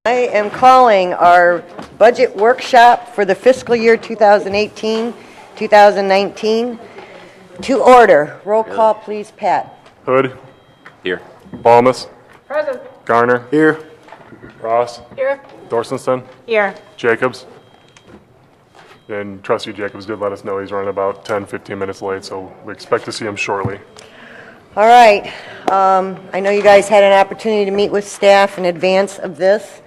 I am calling our budget workshop for the fiscal year 2018-2019 to order. Roll call, please, Pat. Hood. Here. Balmus. Present. Garner. Here. Ross. Here. Dorsenson. Here. Jacobs. And Trustee Jacobs did let us know he's running about 10-15 minutes late, so we expect to see him shortly. All right. I know you guys had an opportunity to meet with staff in advance of this,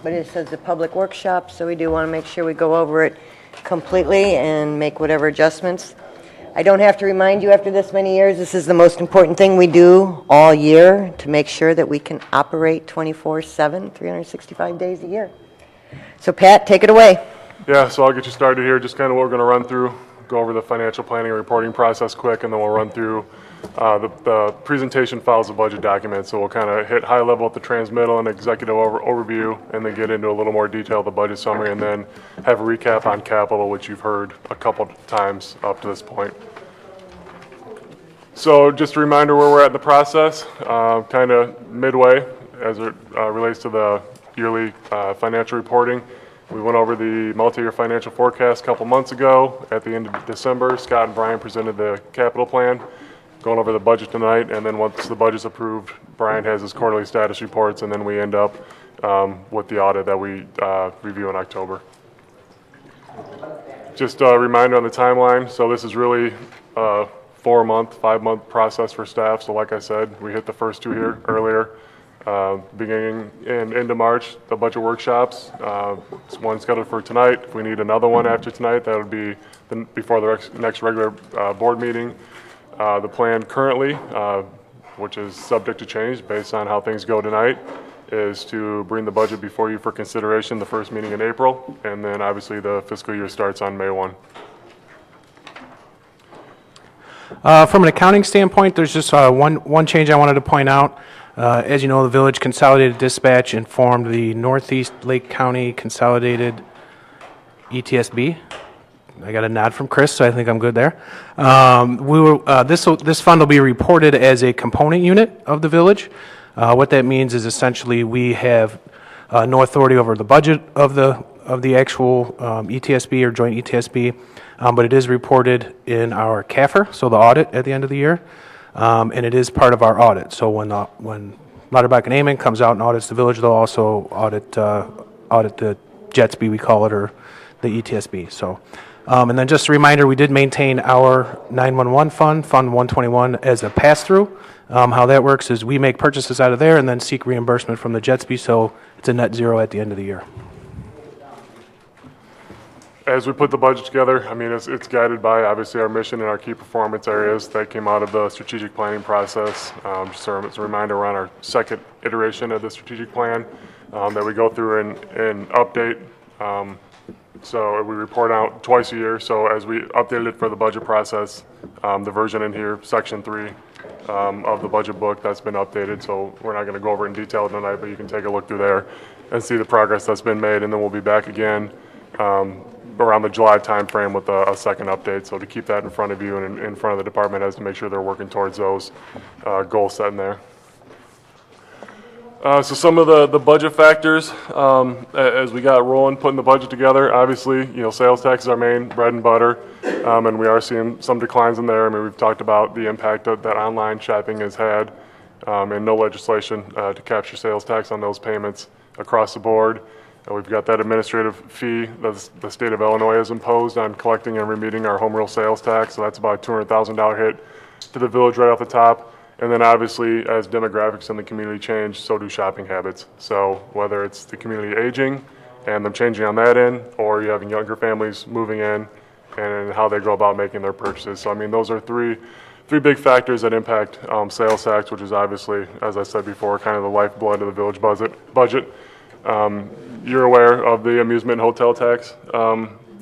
but it says a public workshop, so we do want to make sure we go over it completely and make whatever adjustments. I don't have to remind you after this many years, this is the most important thing we do all year to make sure that we can operate 24/7, 365 days a year. So Pat, take it away. Yeah, so I'll get you started here. Just kind of what we're going to run through, go over the financial planning and reporting process quick, and then we'll run through the presentation files of budget documents. So we'll kind of hit high level at the transmittal and executive overview, and then get into a little more detail of the budget summary, and then have a recap on capital, which you've heard a couple times up to this point. So just a reminder where we're at in the process, kind of midway as it relates to the yearly financial reporting. We went over the multi-year financial forecast a couple months ago. At the end of December, Scott and Brian presented the capital plan. Going over the budget tonight, and then once the budget's approved, Brian has his quarterly status reports, and then we end up with the audit that we review in October. Just a reminder on the timeline. So this is really a 4-month, 5-month process for staff. So like I said, we hit the first two here earlier. Beginning in end of March, the budget workshops. One scheduled for tonight. If we need another one after tonight, that would be before the next regular board meeting. The plan currently, which is subject to change based on how things go tonight, is to bring the budget before you for consideration the first meeting in April, and then obviously the fiscal year starts on May 1. From an accounting standpoint, there's just one change I wanted to point out. As you know, the Village Consolidated Dispatch informed the Northeast Lake County Consolidated ETSB. I got a nod from Chris, so I think I'm good there. This fund will be reported as a component unit of the village. What that means is essentially we have no authority over the budget of the actual ETSB or joint ETSB, but it is reported in our CAFR, so the audit at the end of the year, and it is part of our audit. So when Lauterbach and Amon comes out and audits the village, they'll also audit the JETSB, we call it, or the ETSB. So. And then just a reminder, we did maintain our 911 fund, Fund 121, as a pass-through. How that works is we make purchases out of there and then seek reimbursement from the JETSB, so it's a net zero at the end of the year. As we put the budget together, I mean, it's guided by obviously our mission and our key performance areas that came out of the strategic planning process. Just a reminder, we're on our second iteration of the strategic plan that we go through and update. So we report out twice a year. So as we updated it for the budget process, the version in here, section 3 of the budget book, that's been updated. So we're not going to go over it in detail tonight, but you can take a look through there and see the progress that's been made. And then we'll be back again around the July timeframe with a second update. So to keep that in front of you and in front of the department heads to make sure they're working towards those goals set in there. So some of the budget factors, as we got rolling, putting the budget together, obviously, sales tax is our main bread and butter, and we are seeing some declines in there. I mean, we've talked about the impact that online shopping has had, and no legislation to capture sales tax on those payments across the board. We've got that administrative fee that the state of Illinois has imposed on collecting and remitting our home rule sales tax, so that's about a $200,000 hit to the village right off the top. And then obviously, as demographics in the community change, so do shopping habits. So whether it's the community aging and them changing on that end, or you having younger families moving in and how they go about making their purchases. So I mean, those are three big factors that impact sales tax, which is obviously, as I said before, kind of the lifeblood of the village budget. You're aware of the amusement and hotel tax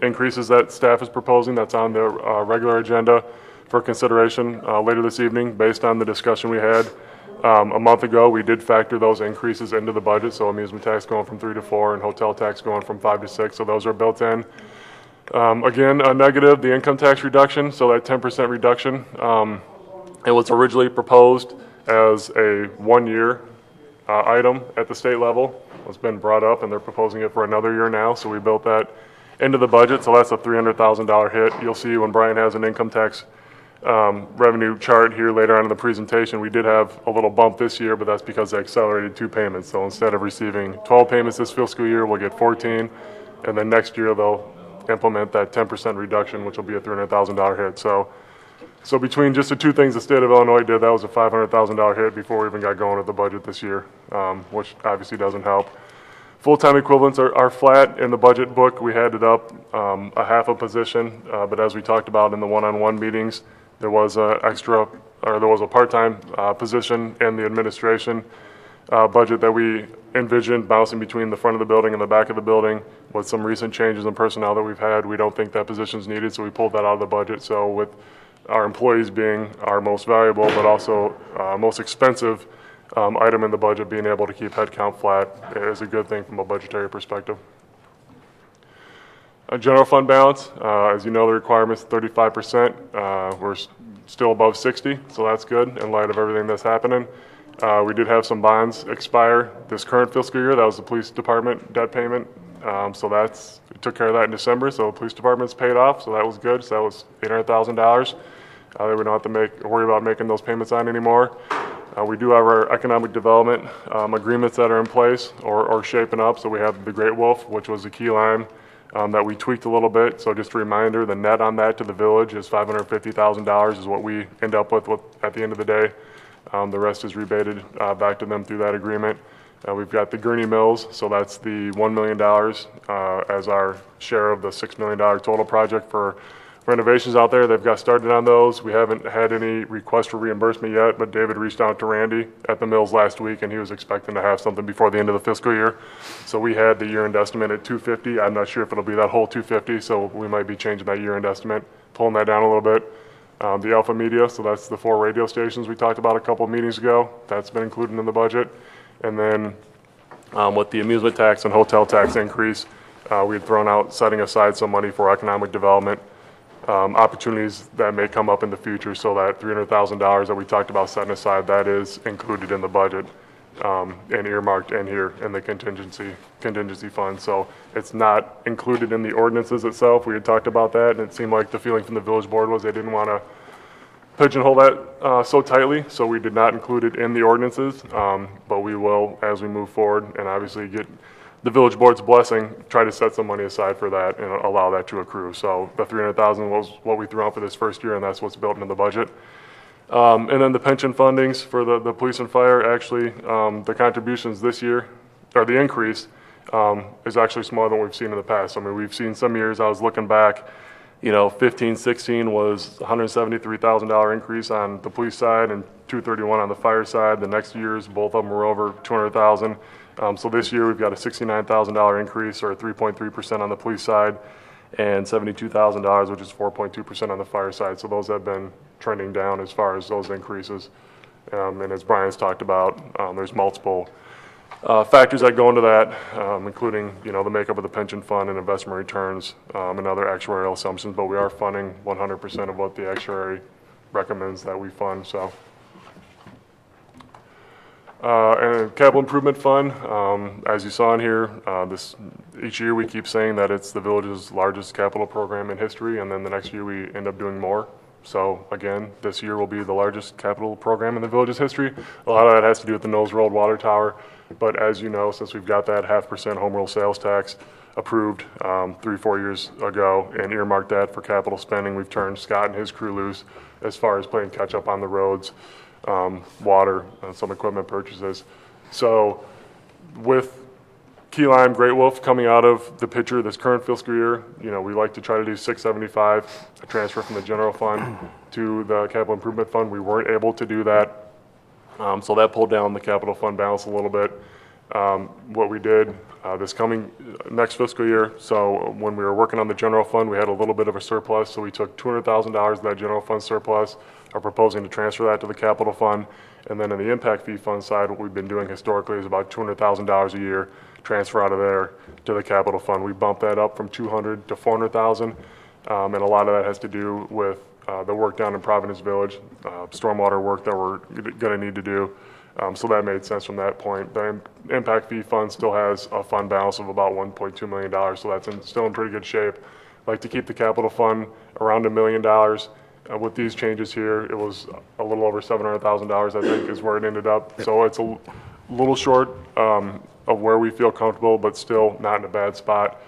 increases that staff is proposing. That's on the regular agenda for consideration later this evening based on the discussion we had a month ago. We did factor those increases into the budget, so amusement tax going from 3 to 4 and hotel tax going from 5 to 6, so those are built in. Again, a negative, the income tax reduction, so that 10% reduction, it was originally proposed as a 1-year item at the state level. It's been brought up, and they're proposing it for another year now, so we built that into the budget, so that's a $300,000 hit. You'll see when Brian has an income tax revenue chart here later on in the presentation, we did have a little bump this year, but that's because they accelerated 2 payments. So instead of receiving 12 payments this fiscal year, we'll get 14, and then next year they'll implement that 10% reduction, which will be a $300,000 hit. So between just the two things the state of Illinois did, that was a $500,000 hit before we even got going with the budget this year, which obviously doesn't help. Full-time equivalents are flat. In the budget book, we had it up a half a position, but as we talked about in the one-on-one meetings, there was a part-time position in the administration budget that we envisioned bouncing between the front of the building and the back of the building. With some recent changes in personnel that we've had, we don't think that position's needed, so we pulled that out of the budget. So with our employees being our most valuable, but also most expensive item in the budget, being able to keep headcount flat is a good thing from a budgetary perspective. A general fund balance, as you know, the requirement's 35%. We're still above 60, so that's good in light of everything that's happening. We did have some bonds expire this current fiscal year. That was the police department debt payment. So we took care of that in December, so the police department's paid off, so that was good. So that was $800,000 that we don't have to worry about making those payments on anymore. We do have our economic development agreements that are in place or shaping up. So we have the Great Wolf, which was the key line that we tweaked a little bit. So just a reminder, the net on that to the village is $550,000 is what we end up with at the end of the day. The rest is rebated back to them through that agreement. We've got the Gurnee Mills, so that's the $1 million as our share of the $6 million total project for renovations out there. They've got started on those. We haven't had any request for reimbursement yet, but David reached out to Randy at the mills last week, and he was expecting to have something before the end of the fiscal year. So we had the year-end estimate at $250. I'm not sure if it'll be that whole $250, so we might be changing that year-end estimate, pulling that down a little bit. The Alpha Media, so that's the 4 radio stations we talked about a couple of meetings ago. That's been included in the budget. And then with the amusement tax and hotel tax increase, we had thrown out setting aside some money for economic development opportunities that may come up in the future. So that $300,000 that we talked about setting aside, that is included in the budget and earmarked in here in the contingency fund. So it's not included in the ordinances itself. We had talked about that, and it seemed like the feeling from the village board was they didn't want to pigeonhole that so tightly, so we did not include it in the ordinances, but we will, as we move forward and obviously get the village board's blessing, try to set some money aside for that and allow that to accrue. So the $300,000 was what we threw out for this first year, and that's what's built into the budget. And then the pension fundings for the police and fire, actually, the contributions this year, or the increase, is actually smaller than we've seen in the past. I mean, we've seen some years, I was looking back, 15, 16 was $173,000 increase on the police side and $231 on the fire side. The next years, both of them were over $200,000. So this year we've got a $69,000 increase, or 3.3% on the police side, and $72,000, which is 4.2% on the fire side. So those have been trending down as far as those increases. And as Brian's talked about, there's multiple factors that go into that, including the makeup of the pension fund and investment returns and other actuarial assumptions. But we are funding 100% of what the actuary recommends that we fund. So, and capital improvement fund, as you saw in here, each year we keep saying that it's the village's largest capital program in history, and then the next year we end up doing more. So again, this year will be the largest capital program in the village's history. A lot of that has to do with the Knowles Road Water Tower. But as you know, since we've got that 0.5% home rule sales tax approved 3-4 years ago and earmarked that for capital spending, we've turned Scott and his crew loose as far as playing catch up on the roads, water, some equipment purchases. So with Key Lime, Great Wolf coming out of the picture this current fiscal year, we like to try to do $675, a transfer from the general fund to the capital improvement fund. We weren't able to do that. So that pulled down the capital fund balance a little bit. What we did this coming next fiscal year, so when we were working on the general fund, we had a little bit of a surplus, so we took $200,000 of that general fund surplus, are proposing to transfer that to the capital fund, and then in the impact fee fund side, what we've been doing historically is about $200,000 a year, transfer out of there to the capital fund. We bumped that up from $200,000 to $400,000, and a lot of that has to do with the work down in Providence Village, stormwater work that we're going to need to do, So that made sense from that point. The impact fee fund still has a fund balance of about $1.2 million, so that's still in pretty good shape. I'd like to keep the capital fund around $1 million. With these changes here, it was a little over $700,000, I think, is where it ended up. So it's a little short of where we feel comfortable, but still not in a bad spot.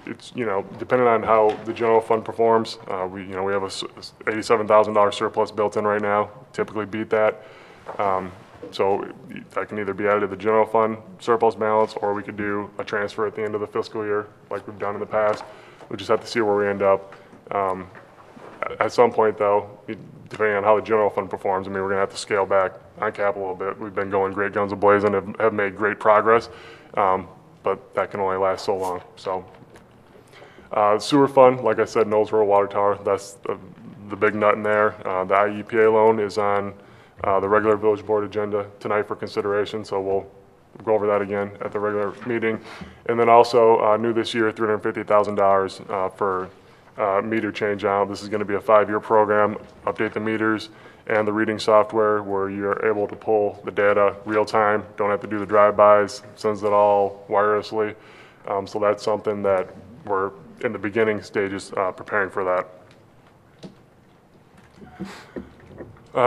It's, depending on how the general fund performs, we have a $87,000 surplus built in right now, typically beat that. So that can either be added to the general fund surplus balance, or we could do a transfer at the end of the fiscal year like we've done in the past. We'll just have to see where we end up. At some point, though, depending on how the general fund performs, we're going to have to scale back on capital a little bit. We've been going great guns a-blazing, have made great progress, but that can only last so long. So sewer fund, like I said, Knowles Road Water Tower, that's the big nut in there. The IEPA loan is on the regular village board agenda tonight for consideration, so we'll go over that again at the regular meeting. And then also new this year, $350,000 for meter change out. This is going to be a 5-year program, update the meters and the reading software where you're able to pull the data real time, don't have to do the drive-bys, sends it all wirelessly. So that's something that we're in the beginning stages preparing for that.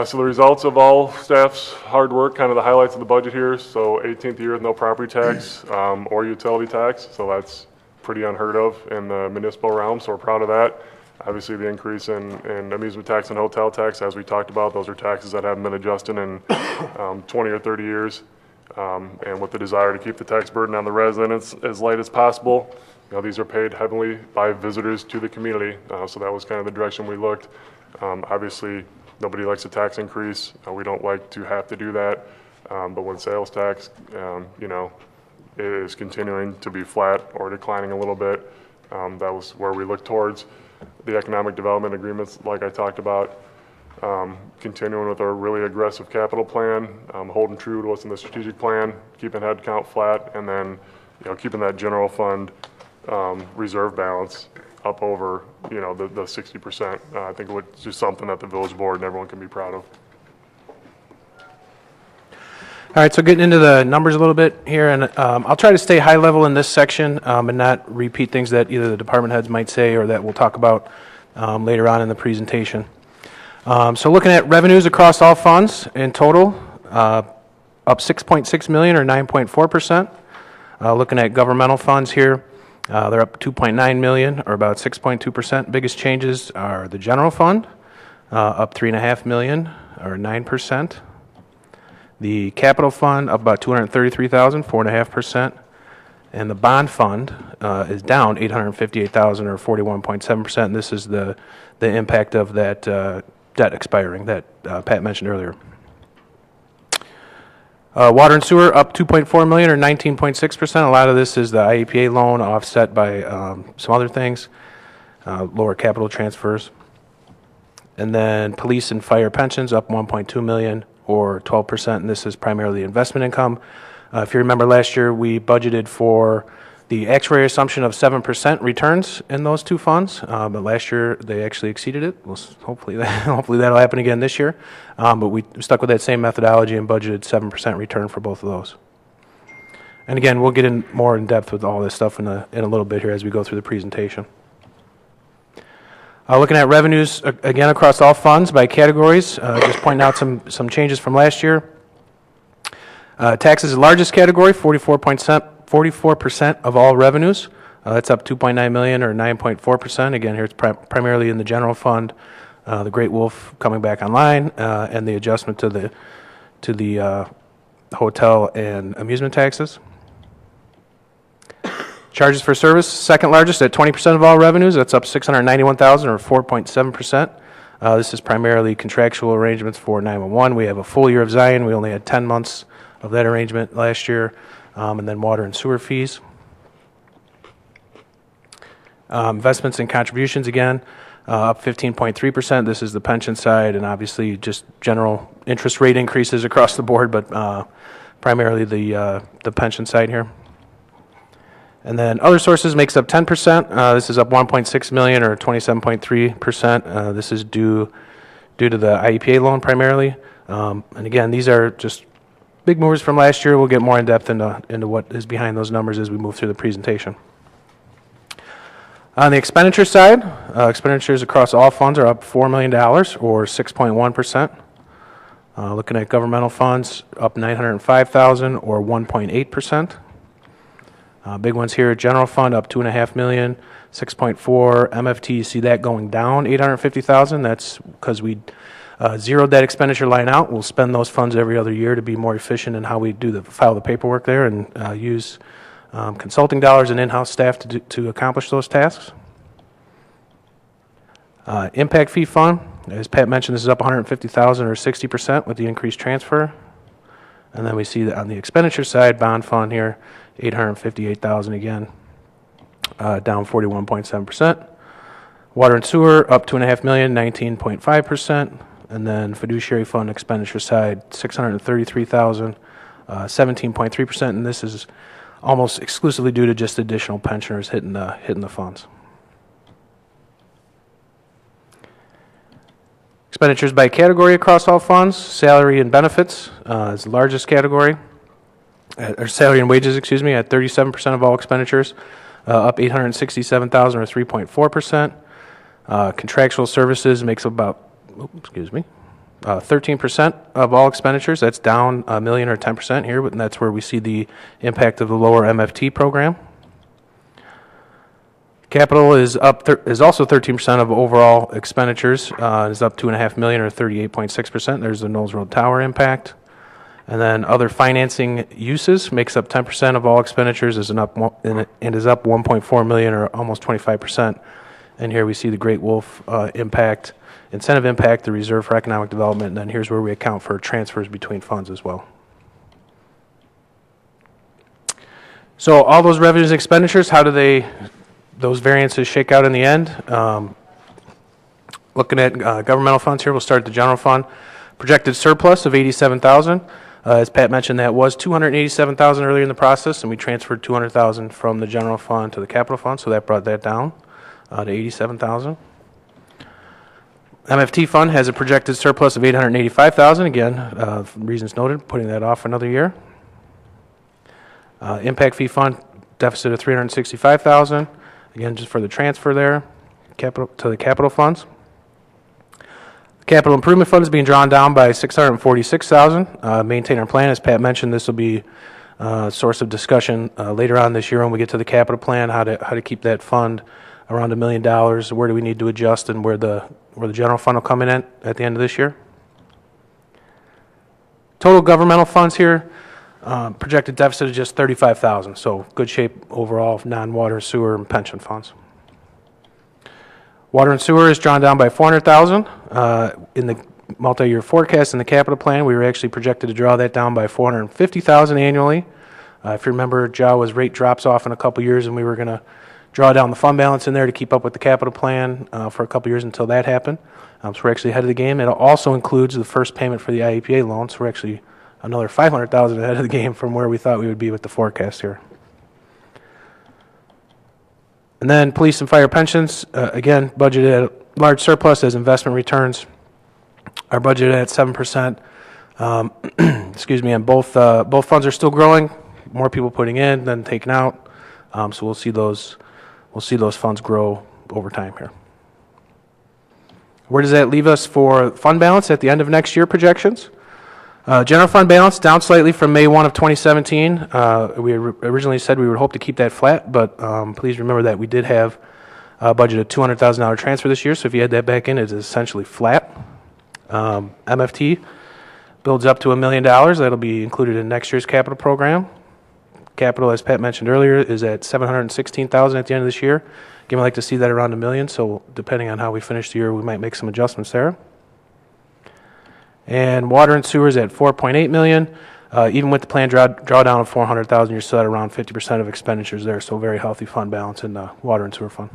So the results of all staff's hard work, kind of the highlights of the budget here. So 18th year with no property tax or utility tax. So that's pretty unheard of in the municipal realm, so we're proud of that. Obviously the increase in amusement tax and hotel tax, as we talked about, those are taxes that haven't been adjusted in 20 or 30 years. And with the desire to keep the tax burden on the residents as light as possible, these are paid heavily by visitors to the community. So that was kind of the direction we looked. Obviously, nobody likes a tax increase. We don't like to have to do that. But when sales tax, is continuing to be flat or declining a little bit, that was where we looked towards. The economic development agreements, like I talked about, continuing with our really aggressive capital plan, holding true to what's in the strategic plan, keeping head count flat, and then keeping that general fund reserve balance up over the 60%. I think it's just something that the village board and everyone can be proud of. All right, so getting into the numbers a little bit here, and I'll try to stay high level in this section and not repeat things that either the department heads might say or that we'll talk about later on in the presentation. So looking at revenues across all funds in total, up 6.6 million or 9.4%. Looking at governmental funds here, they're up 2.9 million or about 6.2%. Biggest changes are the general fund, up 3.5 million or 9%. The capital fund up about 233,000, 4.5%, and the bond fund is down 858,000 or 41.7%. And this is the impact of that debt expiring that Pat mentioned earlier. Water and sewer up 2.4 million or 19.6%. A lot of this is the IEPA loan offset by some other things, lower capital transfers, and then police and fire pensions up 1.2 million. Or 12%, and this is primarily investment income. If you remember last year, we budgeted for the actuary assumption of 7% returns in those two funds, but last year they actually exceeded it. Well, hopefully that'll happen again this year, but we stuck with that same methodology and budgeted 7% return for both of those. And again, we'll get in more in depth with all this stuff in a little bit here as we go through the presentation. Looking at revenues, again, across all funds by categories, just pointing out some changes from last year. Taxes is the largest category, 44% of all revenues. That's up 2.9 million or 9.4%. Again, here it's primarily in the general fund, the Great Wolf coming back online, and the adjustment to the hotel and amusement taxes. Charges for service, second largest at 20% of all revenues. That's up 691,000 or 4.7%. This is primarily contractual arrangements for 911. We have a full year of Zion. We only had 10 months of that arrangement last year. And then water and sewer fees. Investments and contributions, again, up 15.3%. This is the pension side, and obviously just general interest rate increases across the board, but primarily the pension side here. And then other sources makes up 10%. This is up 1.6 million or 27.3%. This is due to the IEPA loan primarily. And again, these are just big movers from last year. We'll get more in depth into what is behind those numbers as we move through the presentation. On the expenditure side, expenditures across all funds are up $4 million or 6.1%. Looking at governmental funds, up $905,000 or 1.8%. Big ones here, general fund up $2.5 million, 6.4. MFT, you see that going down $850,000. That's because we zeroed that expenditure line out. We'll spend those funds every other year to be more efficient in how we file the paperwork there and use consulting dollars and in-house staff to accomplish those tasks. Impact fee fund, as Pat mentioned, this is up $150,000 or 60% with the increased transfer. And then we see that on the expenditure side, bond fund here, $858,000 again, down 41.7%. Water and sewer up $2.5 million, 19.5%. And then fiduciary fund expenditure side, $633,000, 17.3%. And this is almost exclusively due to just additional pensioners hitting the funds. Expenditures by category across all funds. Salary and benefits is the largest category, or salary and wages, excuse me, at 37% of all expenditures, up $867,000 or 3.4%. Contractual services makes about, 13% of all expenditures. That's down $1 million or 10% here, and that's where we see the impact of the lower MFT program. Capital is also 13% of overall expenditures. Is up $2.5 million or 38.6%. There's the Knowles Road Tower impact. And then other financing uses makes up 10% of all expenditures and is up $1.4 million or almost 25%. And here we see the Great Wolf impact, incentive impact, the Reserve for Economic Development, and then here's where we account for transfers between funds as well. So all those revenues and expenditures, how do those variances shake out in the end? Looking at governmental funds here, we'll start at the general fund. Projected surplus of $87,000. As Pat mentioned, that was $287,000 earlier in the process, and we transferred $200,000 from the general fund to the capital fund, so that brought that down to $87,000. MFT fund has a projected surplus of $885,000. Again, reasons noted, putting that off another year. Impact fee fund deficit of $365,000. Again, just for the transfer there, to the capital funds. Capital improvement fund is being drawn down by $646,000. Maintain our plan, as Pat mentioned, this will be a source of discussion later on this year when we get to the capital plan, how to keep that fund around $1 million. Where do we need to adjust, and where the general fund will come in at the end of this year. Total governmental funds here, projected deficit of just $35,000. So good shape overall, non-water, sewer, and pension funds. Water and sewer is drawn down by $400,000. In the multi-year forecast in the capital plan, we were actually projected to draw that down by $450,000 annually. If you remember, Jawa's rate drops off in a couple years, and we were going to draw down the fund balance in there to keep up with the capital plan for a couple years until that happened. So we're actually ahead of the game. It also includes the first payment for the IEPA loan, so we're actually another $500,000 ahead of the game from where we thought we would be with the forecast here. And then police and fire pensions, again, budgeted at large surplus as investment returns are budgeted at 7%. Excuse me, and both funds are still growing. More people putting in than taking out. So we'll see those funds grow over time here. Where does that leave us for fund balance at the end of next year projections? General fund balance down slightly from May 1 of 2017. We originally said we would hope to keep that flat, but please remember that we did have a budget of $200,000 transfer this year, so if you add that back in, it's essentially flat. MFT builds up to $1 million. That'll be included in next year's capital program. Capital, as Pat mentioned earlier, is at $716,000 at the end of this year. Again, I'd like to see that around $1 million, so depending on how we finish the year, we might make some adjustments there. And water and sewers at $4.8 million. Even with the planned drawdown of $400,000, you're still at around 50% of expenditures there, so very healthy fund balance in the water and sewer fund.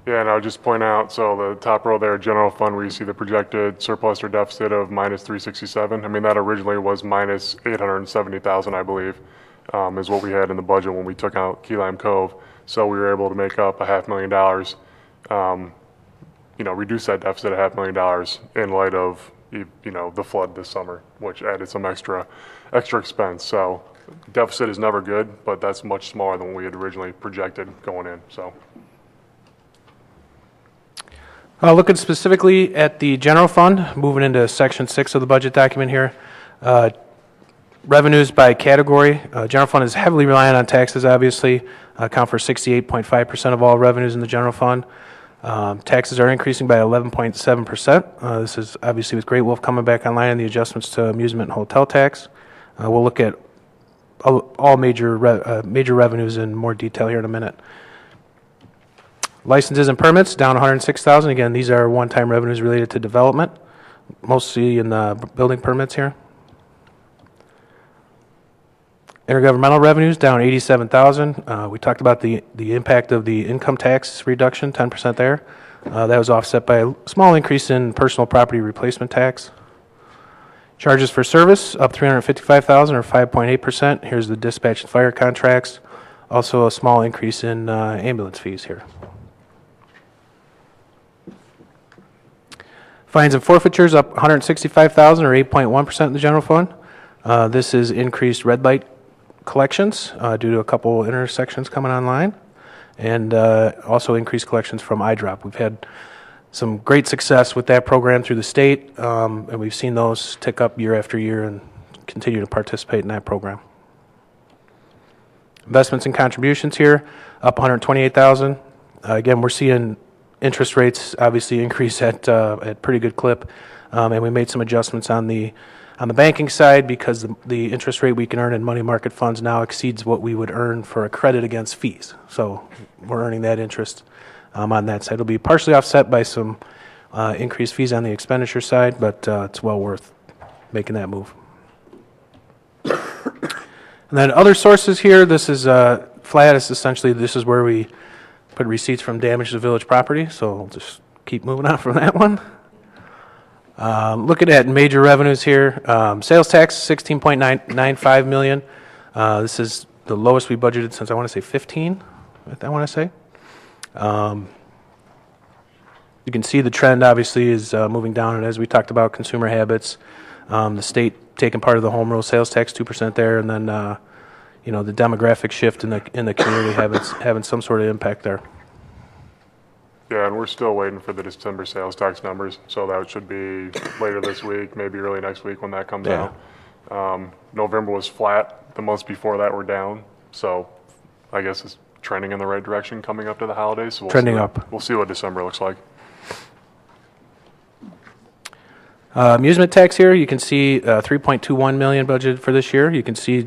Yeah, and I would just point out, so the top row there, general fund, where you see the projected surplus or deficit of minus 367. I mean, that originally was minus 870,000, I believe, is what we had in the budget when we took out Key Lime Cove. So we were able to make up $500,000, reduce that deficit $500,000 in light of the flood this summer, which added some extra expense. So deficit is never good, but that's much smaller than what we had originally projected going in. So. Looking specifically at the general fund, moving into section 6 of the budget document here. Revenues by category. General fund is heavily reliant on taxes, obviously, account for 68.5% of all revenues in the general fund. Taxes are increasing by 11.7%. This is obviously with Great Wolf coming back online and the adjustments to amusement and hotel tax. We'll look at all major revenues in more detail here in a minute. Licenses and permits down 106,000. Again, these are one-time revenues related to development, mostly in the building permits here. Intergovernmental revenues down 87,000. We talked about the impact of the income tax reduction, 10% there. That was offset by a small increase in personal property replacement tax. Charges for service up 355,000 or 5.8%. Here's the dispatch and fire contracts. Also a small increase in ambulance fees here. Fines and forfeitures up 165,000 or 8.1% in the general fund. This is increased red light collections due to a couple intersections coming online, and also increased collections from iDrop. We've had some great success with that program through the state, and we've seen those tick up year after year and continue to participate in that program. Investments and contributions here up 128,000. Again, we're seeing interest rates obviously increase at pretty good clip, and we made some adjustments on the banking side because the interest rate we can earn in money market funds now exceeds what we would earn for a credit against fees. So we're earning that interest on that side. It'll be partially offset by some increased fees on the expenditure side, but it's well worth making that move. And then other sources here, this is flat. It's essentially, this is where we put receipts from damage to village property, so we'll just keep moving on from that one. Looking at major revenues here, sales tax, $16.95 million. This is the lowest we budgeted since I want to say 15, I want to say. You can see the trend obviously is moving down, and as we talked about consumer habits, the state taking part of the home rule sales tax, 2% there, and then the demographic shift in the community having some sort of impact there. Yeah, and we're still waiting for the December sales tax numbers, so that should be later this week, maybe early next week when that comes out. November was flat. The months before that were down, so I guess it's trending in the right direction coming up to the holidays. So trending up. We'll see what December looks like. Amusement tax here, you can see $3.21 million budgeted for this year. You can see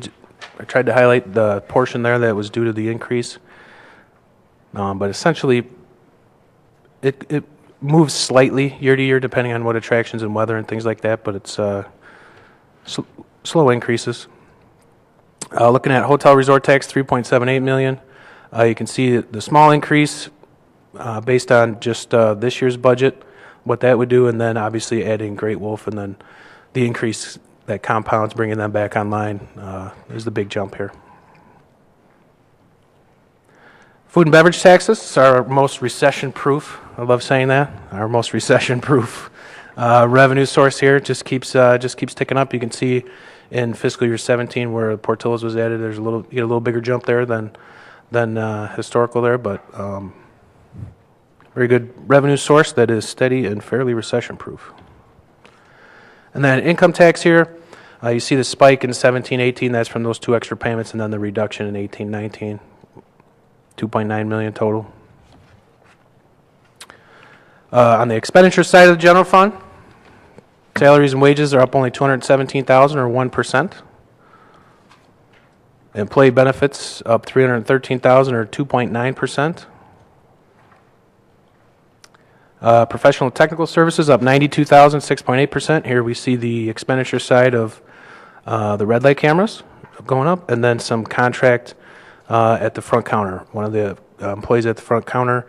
I tried to highlight the portion there that was due to the increase, but essentially it moves slightly year to year depending on what attractions and weather and things like that, but it's slow increases. Looking at hotel resort tax, $3.78 million. You can see the small increase based on just this year's budget, what that would do, and then obviously adding Great Wolf, and then the increase that compounds, bringing them back online, is the big jump here. Food and beverage taxes is our most recession-proof. I love saying that. Our most recession-proof revenue source here just keeps ticking up. You can see in fiscal year 17 where Portillo's was added, there's you get a little bigger jump there than historical there, but very good revenue source that is steady and fairly recession-proof. And then income tax here, you see the spike in 17-18. That's from those two extra payments, and then the reduction in 18-19. $2.9 million total. On the expenditure side of the general fund, salaries and wages are up only $217,000 or 1%. Employee benefits up $313,000 or 2.9%. Professional and technical services up $92,000, 6.8%. Here we see the expenditure side of the red light cameras going up, and then some contract at the front counter. One of the employees at the front counter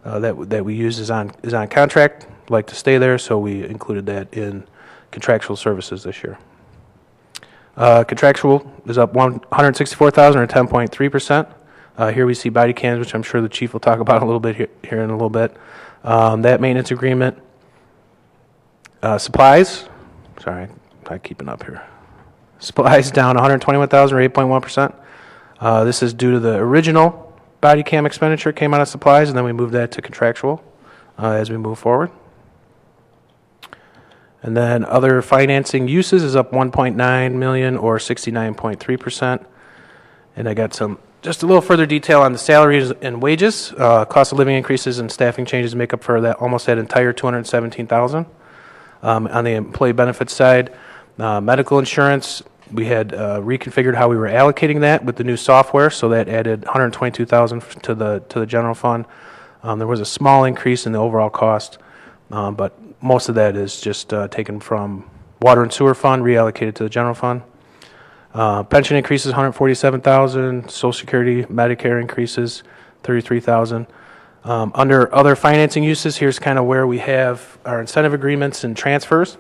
that we use is on contract, like to stay there, so we included that in contractual services this year. Contractual is up $164,000 or 10.3%. Here we see body cams, which I'm sure the chief will talk about a little bit here in a little bit. That maintenance agreement. Supplies Sorry, not keeping up here. Supplies down 121,000 or 8.1%. This is due to the original body cam expenditure came out of supplies, and then we moved that to contractual as we move forward. And then other financing uses is up 1.9 million or 69.3%. And I got just a little further detail on the salaries and wages. Cost of living increases and staffing changes make up for that almost that entire 217,000. On the employee benefits side, medical insurance, we had reconfigured how we were allocating that with the new software, so that added 122,000 to the general fund. There was a small increase in the overall cost, but most of that is just taken from water and sewer fund, reallocated to the general fund. Pension increases 147,000. Social Security, Medicare increases 33,000. Under other financing uses, here's kind of where we have our incentive agreements and transfers.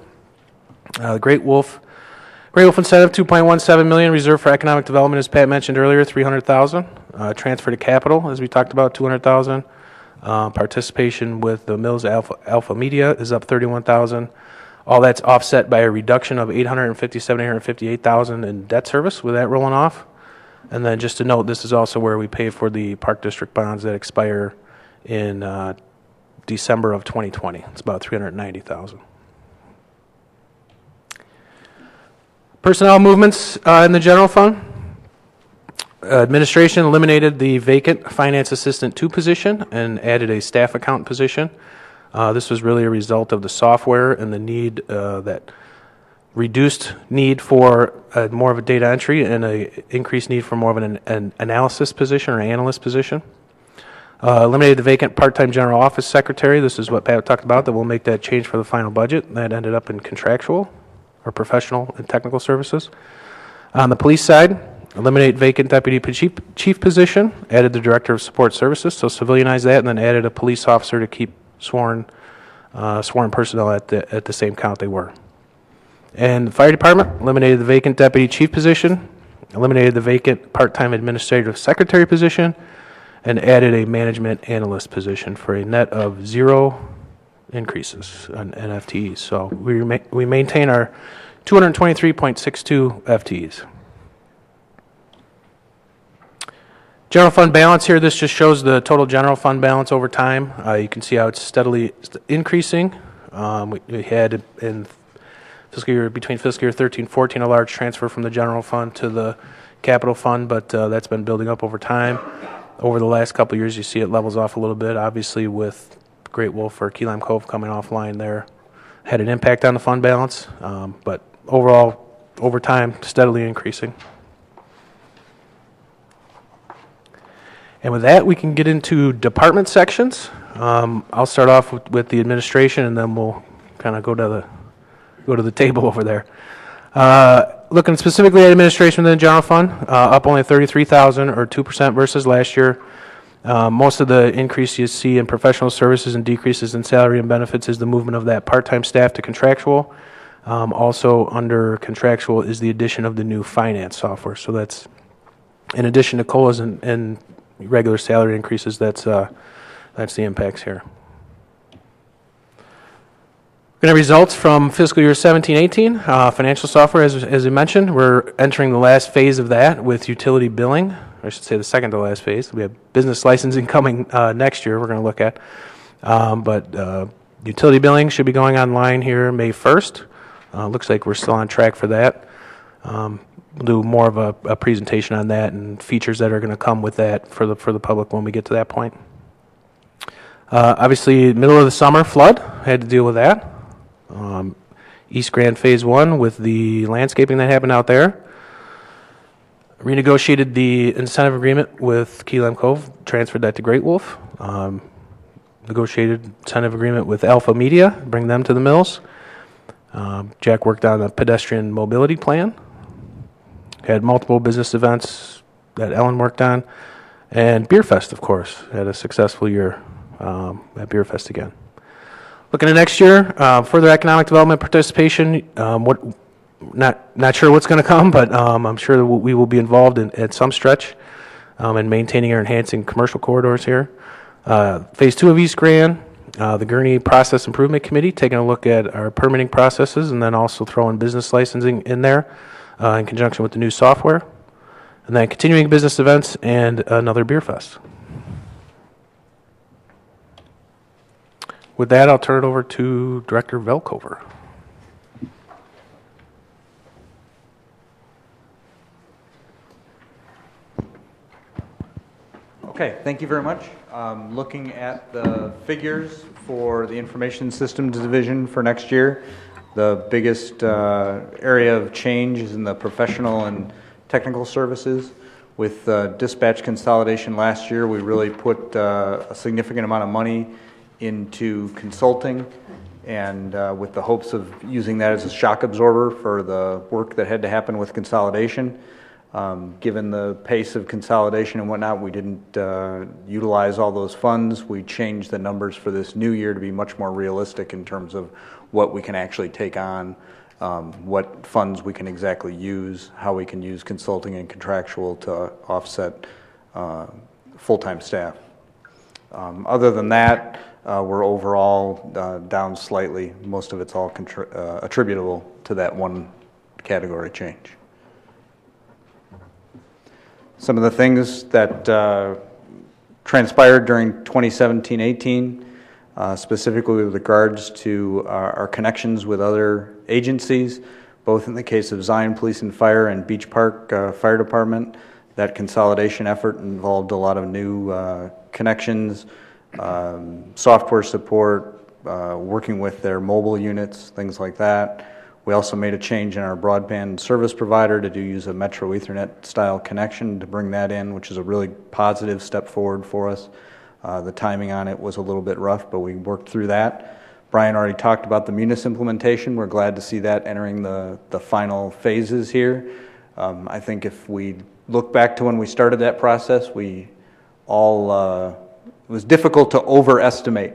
Great Wolf incentive 2.17 million. Reserve for economic development, as Pat mentioned earlier, 300,000. Transfer to capital, as we talked about, 200,000. Participation with the Mills Alpha Media is up 31,000. All that's offset by a reduction of 858,000 in debt service with that rolling off. And then just to note, this is also where we pay for the Park District bonds that expire in December of 2020. It's about 390,000. Personnel movements in the general fund. Administration eliminated the vacant finance assistant 2 position and added a staff accountant position. This was really a result of the software and the need, that reduced need for more of a data entry and a increased need for more of an analysis position or analyst position. Eliminated the vacant part-time general office secretary. This is what Pat talked about, that we'll make that change for the final budget. That ended up in contractual or professional and technical services. On the police side, eliminate vacant deputy chief position, added the director of support services, so civilianize that, and then added a police officer to keep sworn personnel at the same count they were. And the fire department eliminated the vacant deputy chief position, eliminated the vacant part-time administrative secretary position, and added a management analyst position for a net of 0 increases on FTEs. So we maintain our 223.62 FTEs. General fund balance here, this just shows the total general fund balance over time. You can see how it's steadily increasing. We had in between fiscal year 13-14 a large transfer from the general fund to the capital fund, but that's been building up over time. Over the last couple of years, you see it levels off a little bit. Obviously, with Great Wolf or Key Lime Cove coming offline there, had an impact on the fund balance, but overall, over time, steadily increasing. And with that, we can get into department sections. I'll start off with the administration, and then we'll kind of go to the table over there. Looking specifically at administration within the general fund, up only 33,000 or 2% versus last year. Most of the increase you see in professional services and decreases in salary and benefits is the movement of that part-time staff to contractual. Also under contractual is the addition of the new finance software. So that's in addition to COLAs and regular salary increases, that's the impacts here. Going to results from fiscal year 17-18, financial software, as we mentioned. We're entering the last phase of that with utility billing. I should say the second to last phase. We have business licensing coming next year we're going to look at. But utility billing should be going online here May 1st. Looks like we're still on track for that. We'll do more of a presentation on that and features that are going to come with that for the public when we get to that point. Obviously, middle of the summer flood, had to deal with that. East Grand Phase 1 with the landscaping that happened out there. Renegotiated the incentive agreement with Key Lime Cove, transferred that to Great Wolf. Negotiated incentive agreement with Alpha Media, bring them to the mills. Jack worked on a pedestrian mobility plan. Had multiple business events that Ellen worked on. And Beer Fest, of course, had a successful year at Beer Fest again. Looking at next year, further economic development participation. Not sure what's going to come, but I'm sure that we will be involved at some stretch in maintaining or enhancing commercial corridors here. Phase 2 of East Grand, The Gurnee Process Improvement Committee, taking a look at our permitting processes and then also throwing business licensing in there in conjunction with the new software. And then continuing business events and another beer fest. With that, I'll turn it over to Director Velkover. Okay, thank you very much. Looking at the figures for the Information Systems Division for next year, the biggest area of change is in the professional and technical services. With dispatch consolidation last year, we really put a significant amount of money into consulting, and with the hopes of using that as a shock absorber for the work that had to happen with consolidation. Given the pace of consolidation and whatnot, we didn't utilize all those funds. We changed the numbers for this new year to be much more realistic in terms of what we can actually take on, what funds we can exactly use, how we can use consulting and contractual to offset full-time staff. Other than that, we're overall down slightly. Most of it's all attributable to that one category change. Some of the things that transpired during 2017-18, specifically with regards to our connections with other agencies, both in the case of Zion Police and Fire and Beach Park Fire Department. That consolidation effort involved a lot of new connections, software support, working with their mobile units, things like that. We also made a change in our broadband service provider to use a Metro Ethernet style connection to bring that in, which is a really positive step forward for us. The timing on it was a little bit rough, but we worked through that. Brian already talked about the Munis implementation. We're glad to see that entering the final phases here. I think if we look back to when we started that process, it was difficult to overestimate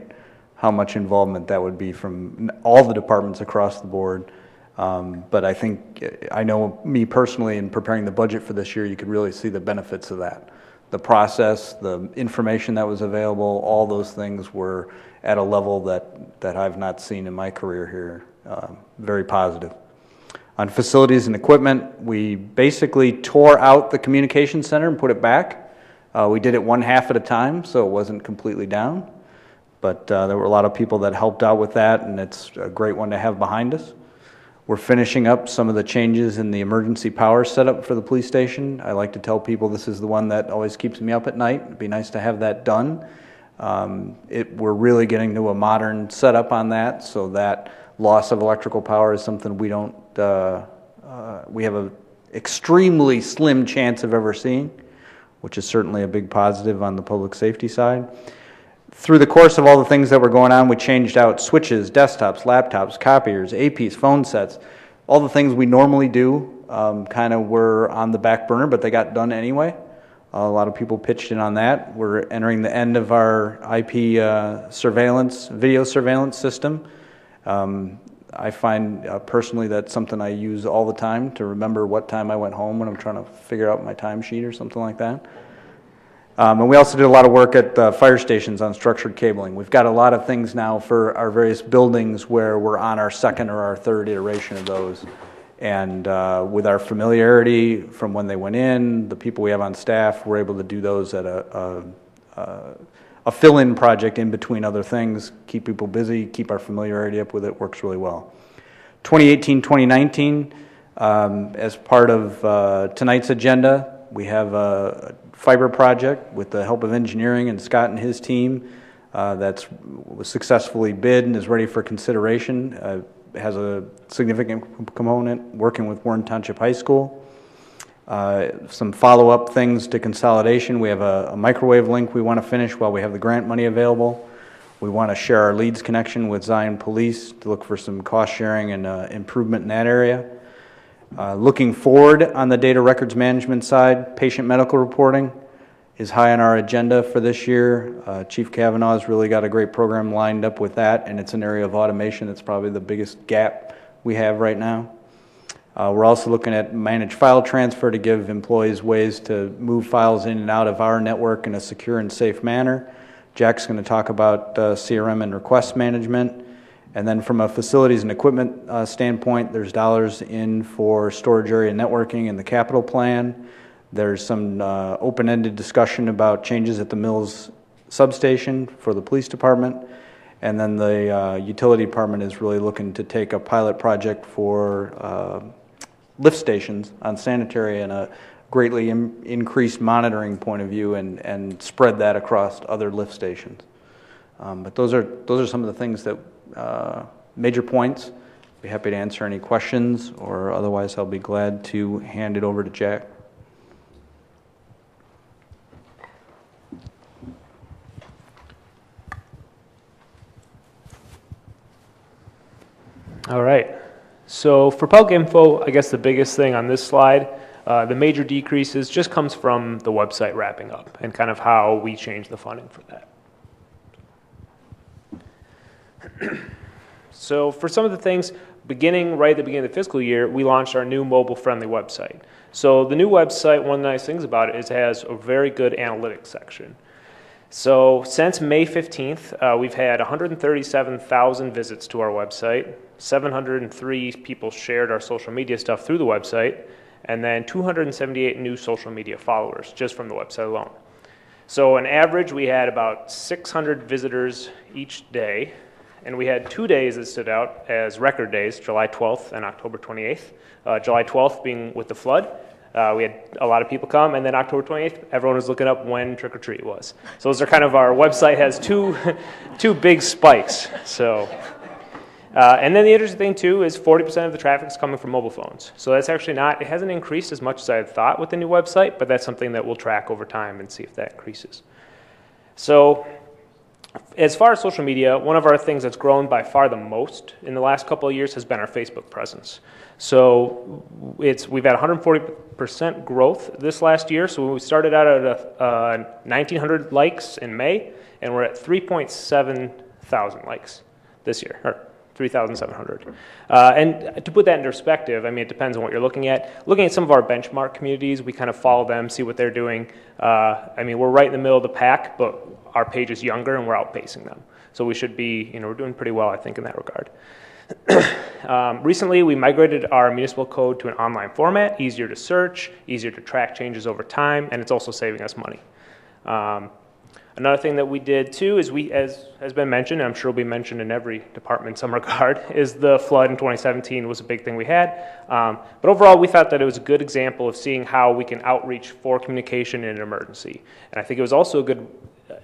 how much involvement that would be from all the departments across the board. But I know me personally, in preparing the budget for this year, you could really see the benefits of that. The process, the information that was available, all those things were at a level that I've not seen in my career here. Very positive. On facilities and equipment, we basically tore out the communication center and put it back. We did it one half at a time, so it wasn't completely down. But there were a lot of people that helped out with that, and it's a great one to have behind us. We're finishing up some of the changes in the emergency power setup for the police station. I like to tell people this is the one that always keeps me up at night. It'd be nice to have that done. We're really getting to a modern setup on that, so that loss of electrical power is something we have an extremely slim chance of ever seeing, which is certainly a big positive on the public safety side. Through the course of all the things that were going on, we changed out switches, desktops, laptops, copiers, APs, phone sets. All the things we normally do kind of were on the back burner, but they got done anyway. A lot of people pitched in on that. We're entering the end of our IP video surveillance system. I find personally that's something I use all the time to remember what time I went home when I'm trying to figure out my timesheet or something like that. And we also did a lot of work at fire stations on structured cabling. We've got a lot of things now for our various buildings where we're on our second or our third iteration of those. And with our familiarity from when they went in, the people we have on staff, we're able to do those at a fill-in project in between other things, keep people busy, keep our familiarity up with it, works really well. 2018-2019, as part of tonight's agenda, we have a fiber project with the help of engineering and Scott and his team was successfully bid and is ready for consideration. Has a significant component working with Warren Township High School. Some follow-up things to consolidation. We have a microwave link we want to finish while we have the grant money available. We want to share our leads connection with Zion Police to look for some cost sharing and improvement in that area. Looking forward on the data records management side, patient medical reporting is high on our agenda for this year. Chief Kavanaugh's really got a great program lined up with that, and it's an area of automation that's probably the biggest gap we have right now. We're also looking at managed file transfer to give employees ways to move files in and out of our network in a secure and safe manner. Jack's going to talk about CRM and request management. And then from a facilities and equipment standpoint, there's dollars in for storage area networking in the capital plan. There's some open-ended discussion about changes at the Mills substation for the police department. And then the utility department is really looking to take a pilot project for lift stations on sanitary and a greatly increased monitoring point of view and spread that across other lift stations. But those are some of the things that major points. Be happy to answer any questions, or otherwise I'll be glad to hand it over to Jack. All right. So for public info, I guess the biggest thing on this slide, the major decreases just comes from the website wrapping up and kind of how we change the funding for that. So for some of the things, right at the beginning of the fiscal year, we launched our new mobile-friendly website. So the new website, one of the nice things about it is it has a very good analytics section. So since May 15th, we've had 137,000 visits to our website, 703 people shared our social media stuff through the website, and then 278 new social media followers just from the website alone. So on average, we had about 600 visitors each day, and we had 2 days that stood out as record days, July 12th and October 28th. July 12th being with the flood. We had a lot of people come, and then October 28th, everyone was looking up when trick-or-treat was. So those are kind of our website has two big spikes. So, and then the interesting thing too is 40% of the traffic is coming from mobile phones. So that's actually it hasn't increased as much as I had thought with the new website, but that's something that we'll track over time and see if that increases. So as far as social media, one of our things that's grown by far the most in the last couple of years has been our Facebook presence. So we've had 140% growth this last year. So we started out at 1,900 likes in May, and we're at 3.7 thousand likes this year, or 3,700. And to put that into perspective, I mean, it depends on what you're looking at. Looking at some of our benchmark communities, we kind of follow them, see what they're doing. I mean, we're right in the middle of the pack, but our page is younger and we're outpacing them. So we should be, we're doing pretty well, I think, in that regard. Recently, we migrated our municipal code to an online format, easier to search, easier to track changes over time, and it's also saving us money. Another thing that we did too is as has been mentioned, and I'm sure will be mentioned in every department in some regard, is the flood in 2017 was a big thing we had. But overall, we thought that it was a good example of seeing how we can outreach for communication in an emergency. And I think it was also a good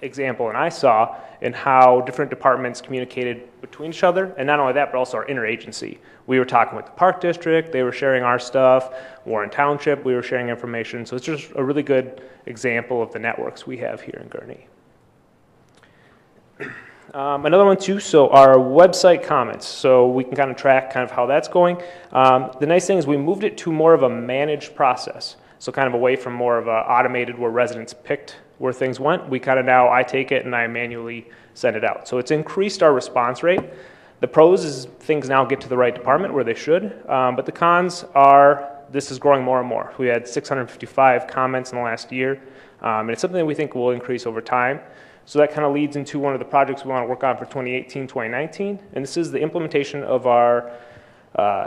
example, and I saw, in how different departments communicated between each other, and not only that, but also our interagency. We were talking with the Park District, they were sharing our stuff, Warren Township, we were sharing information, so it's just a really good example of the networks we have here in Gurnee. Another one too, so our website comments, so we can kind of track kind of how that's going. The nice thing is we moved it to more of a managed process, so kind of away from more of a automated where residents picked where things went. We kind of now, I take it and I manually send it out. So it's increased our response rate. The pros is things now get to the right department where they should, but the cons are this is growing more and more. We had 655 comments in the last year, and it's something that we think will increase over time. So that kind of leads into one of the projects we want to work on for 2018, 2019, and this is the implementation of our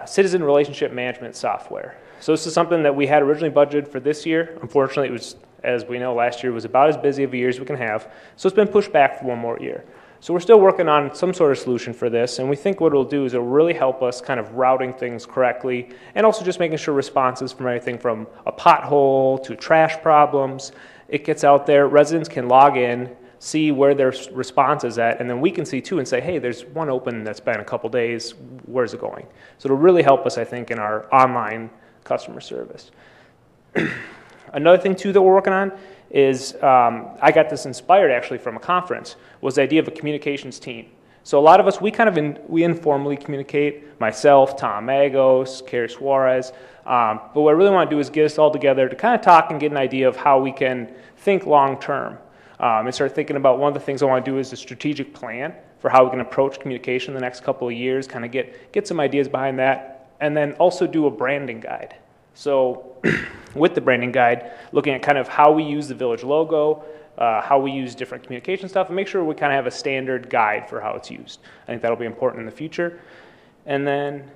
citizen relationship management software. So this is something that we had originally budgeted for this year. Unfortunately, it was, as we know, last year was about as busy of a year as we can have, so it's been pushed back for one more year. So we're still working on some sort of solution for this, and we think what it'll do is it'll really help us kind of routing things correctly, and also just making sure responses from everything from a pothole to trash problems, it gets out there, residents can log in, see where their response is at, and then we can see too and say, hey, there's one open that's been a couple days, where's it going? So it'll really help us, I think, in our online customer service. Another thing too that we're working on is, I got this inspired actually from a conference, was the idea of a communications team. So a lot of us, we kind of we informally communicate, myself, Tom Magos, Carrie Suarez, but what I really want to do is get us all together to kind of talk and get an idea of how we can think long term. And start thinking about one of the things I want to do is a strategic plan for how we can approach communication the next couple of years, kind of get some ideas behind that, and then also do a branding guide. So with the branding guide, looking at kind of how we use the village logo, how we use different communication stuff, and make sure we kind of have a standard guide for how it's used. I think that'll be important in the future. And then,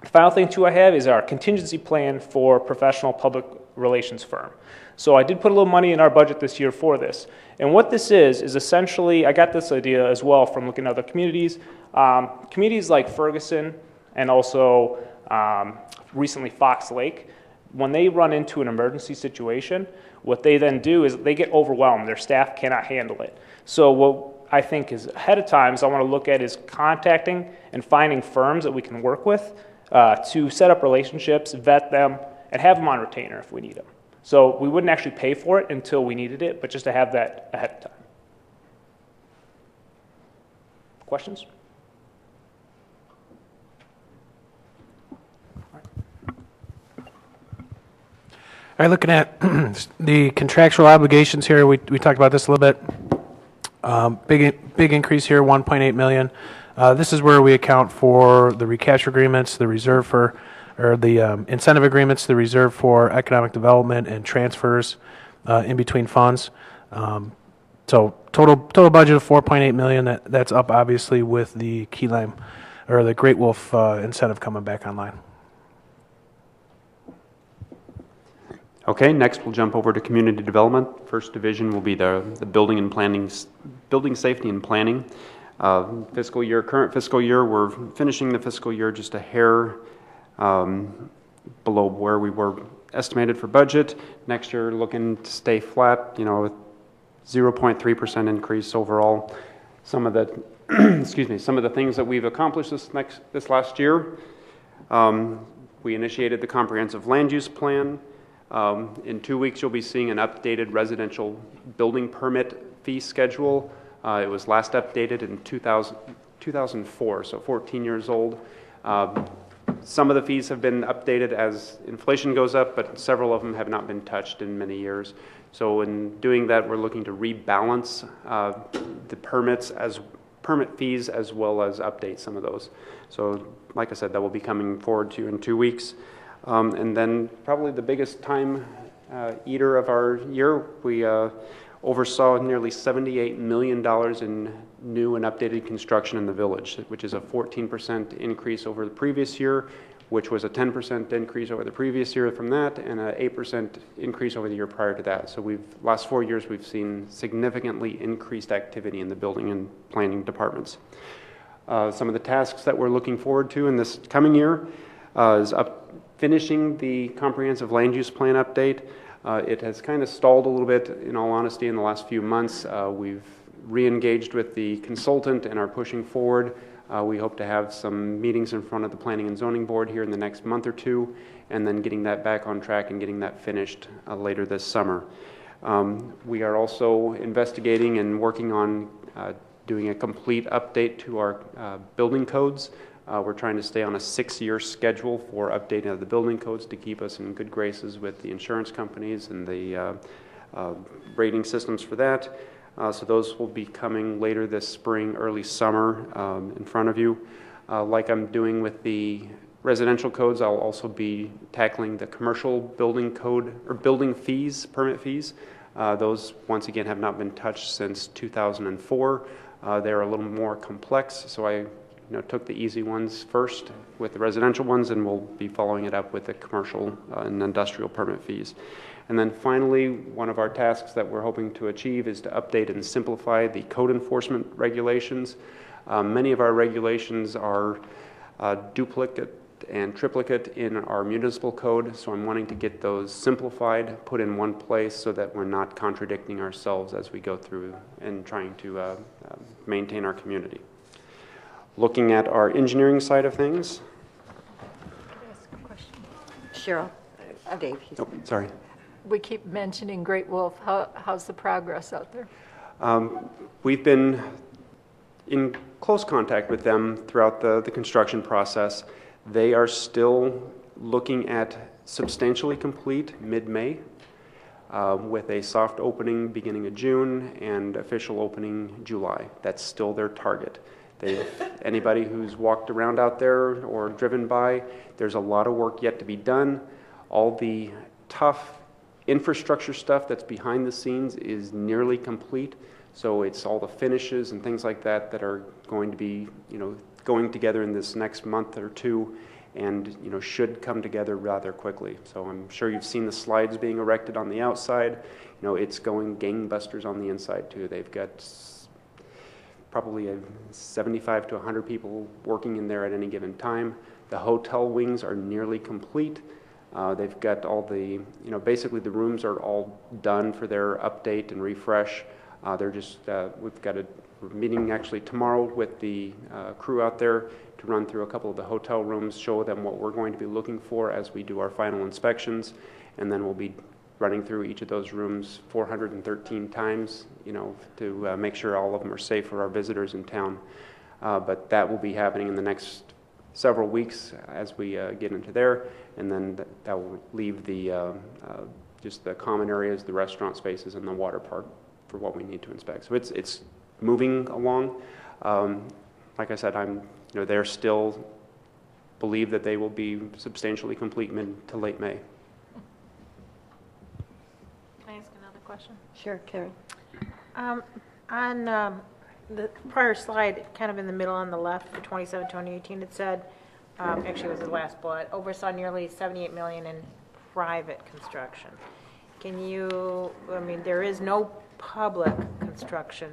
the final thing too I have is our contingency plan for professional public relations firm. So I did put a little money in our budget this year for this. And what this is essentially, I got this idea as well from looking at other communities. Communities like Ferguson and also recently Fox Lake, when they run into an emergency situation, what they then do is they get overwhelmed. Their staff cannot handle it. So what I think is ahead of time is I want to look at is contacting and finding firms that we can work with to set up relationships, vet them, and have them on retainer if we need them. So we wouldn't actually pay for it until we needed it, but just to have that ahead of time. Questions? All right, looking at the contractual obligations here, we talked about this a little bit. Big increase here, 1.8 million. This is where we account for the recapture agreements, the reserve for, or the incentive agreements, the reserve for economic development and transfers in between funds. So total budget of 4.8 million. That's up obviously with the Key Lime or the Great Wolf incentive coming back online. Okay, next we'll jump over to community development. First division will be the building and planning, building safety and planning. Current fiscal year, we're finishing the fiscal year just a hair below where we were estimated for budget. Next year, looking to stay flat, with 0.3% increase overall. Some of the, some of the things that we've accomplished this last year, we initiated the comprehensive land use plan. In 2 weeks, you'll be seeing an updated residential building permit fee schedule. It was last updated in 2004, so 14 years old. Some of the fees have been updated as inflation goes up, but several of them have not been touched in many years. So in doing that, we're looking to rebalance the permit fees as well as update some of those. So like I said, that will be coming forward to you in 2 weeks. And then probably the biggest time eater of our year, we oversaw nearly $78 million in new and updated construction in the village, which is a 14% increase over the previous year, which was a 10% increase over the previous year from that, and an 8% increase over the year prior to that. So last 4 years, we've seen significantly increased activity in the building and planning departments. Some of the tasks that we're looking forward to in this coming year is finishing the comprehensive land use plan update. It has kind of stalled a little bit, in all honesty, in the last few months. We've re-engaged with the consultant and are pushing forward. We hope to have some meetings in front of the Planning and Zoning Board here in the next month or two, and then getting that back on track and getting that finished later this summer. We are also investigating and working on doing a complete update to our building codes. We're trying to stay on a 6-year schedule for updating of the building codes to keep us in good graces with the insurance companies and the rating systems for that. So those will be coming later this spring, early summer in front of you. Like I'm doing with the residential codes, I'll also be tackling the commercial building code or building fees, permit fees. Those, once again, have not been touched since 2004. They're a little more complex, so I took the easy ones first with the residential ones, and we'll be following it up with the commercial and industrial permit fees. And then finally, one of our tasks that we're hoping to achieve is to update and simplify the code enforcement regulations. Many of our regulations are duplicate and triplicate in our municipal code, so I'm wanting to get those simplified, put in one place so that we're not contradicting ourselves as we go through and trying to maintain our community. Looking at our engineering side of things. Cheryl, Dave. Oh, sorry. We keep mentioning Great Wolf. How's the progress out there? We've been in close contact with them throughout the construction process. They are still looking at substantially complete mid-May with a soft opening beginning of June and official opening July. That's still their target. Anybody who's walked around out there or driven by, there's a lot of work yet to be done. All the tough infrastructure stuff that's behind the scenes is nearly complete. So it's all the finishes and things like that that are going to be, going together in this next month or two, and should come together rather quickly. So I'm sure you've seen the slides being erected on the outside. It's going gangbusters on the inside too. They've got probably 75 to 100 people working in there at any given time. The hotel wings are nearly complete. They've got all the, basically the rooms are all done for their update and refresh. They're just, we've got a meeting actually tomorrow with the crew out there to run through a couple of the hotel rooms, show them what we're going to be looking for as we do our final inspections, and then we'll be running through each of those rooms 413 times, to make sure all of them are safe for our visitors in town. But that will be happening in the next several weeks as we get into there, and then that will leave the just the common areas, the restaurant spaces, and the water park for what we need to inspect. So it's moving along. Like I said, they're still believe that they will be substantially complete mid to late May. Can I ask another question? Sure, Karen. On the prior slide, kind of in the middle on the left for 2018, it said, actually it was the last bullet, oversaw nearly 78 million in private construction. Can you, there is no public construction,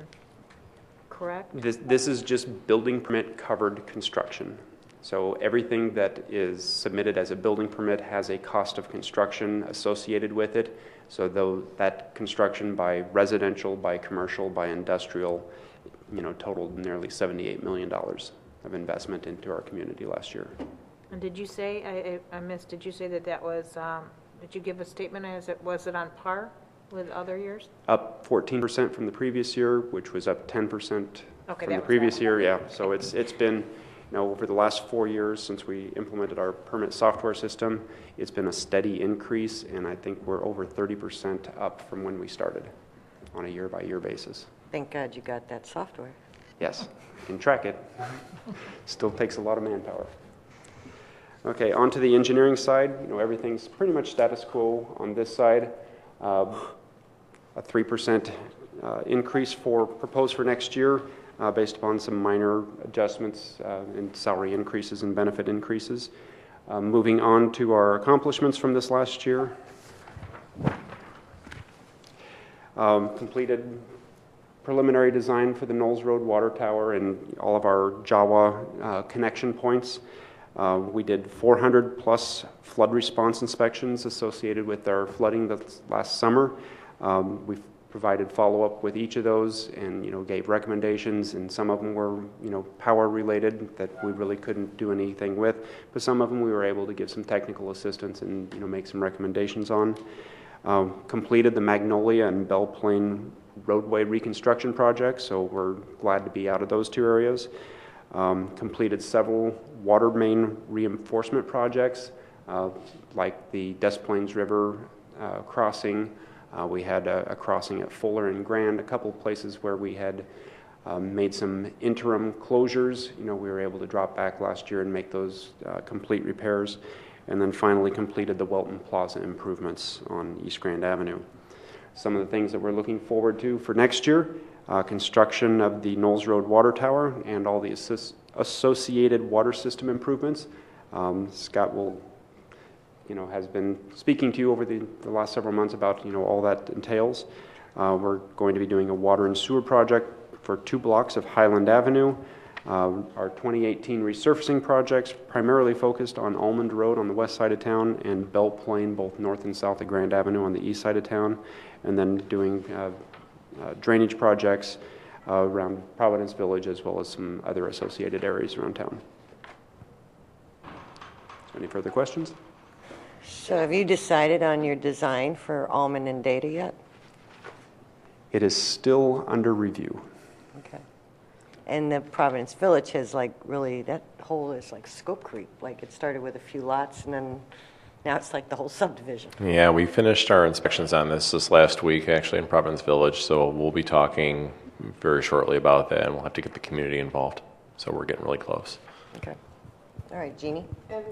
correct? This is just building permit covered construction. So everything that is submitted as a building permit has a cost of construction associated with it. So though that construction by residential, by commercial, by industrial, totaled nearly $78 million of investment into our community last year. And did you say, I missed, did you say that was, did you give a statement was it on par with other years? Up 14% from the previous year, which was up 10% from the previous year. Yeah, so it's been, over the last 4 years since we implemented our permit software system, it's been a steady increase, and I think we're over 30% up from when we started on a year-by-year basis. Thank God you got that software. Yes, you can track it. Still takes a lot of manpower. Okay, on to the engineering side. Everything's pretty much status quo on this side. A 3% increase proposed for next year based upon some minor adjustments in salary increases and benefit increases. Moving on to our accomplishments from this last year. Completed preliminary design for the Knowles Road Water Tower and all of our Jawa connection points. We did 400 plus flood response inspections associated with our flooding last summer. We've provided follow-up with each of those and gave recommendations, and some of them were power related that we really couldn't do anything with, but some of them we were able to give some technical assistance and make some recommendations on. Completed the Magnolia and Belle Plaine roadway reconstruction projects, so we're glad to be out of those two areas. Completed several water main reinforcement projects like the Des Plaines River crossing. We had a crossing at Fuller and Grand, a couple of places where we had made some interim closures. We were able to drop back last year and make those complete repairs. And then finally completed the Welton Plaza improvements on East Grand Avenue. Some of the things that we're looking forward to for next year, construction of the Knowles Road Water Tower and all the associated water system improvements. Scott will, has been speaking to you over the last several months about, all that entails. We're going to be doing a water and sewer project for 2 blocks of Highland Avenue. Our 2018 resurfacing projects primarily focused on Almond Road on the west side of town and Belle Plaine, both north and south of Grand Avenue on the east side of town, and then doing drainage projects around Providence Village as well as some other associated areas around town. Any further questions? So have you decided on your design for Almond and Data yet? It is still under review. Okay. And the Providence Village has really, that whole is like scope creep. It started with a few lots and then now it's like the whole subdivision. Yeah, we finished our inspections on this last week actually in Providence Village, so we'll be talking very shortly about that and we'll have to get the community involved. So we're getting really close. Okay. All right, Jeannie? And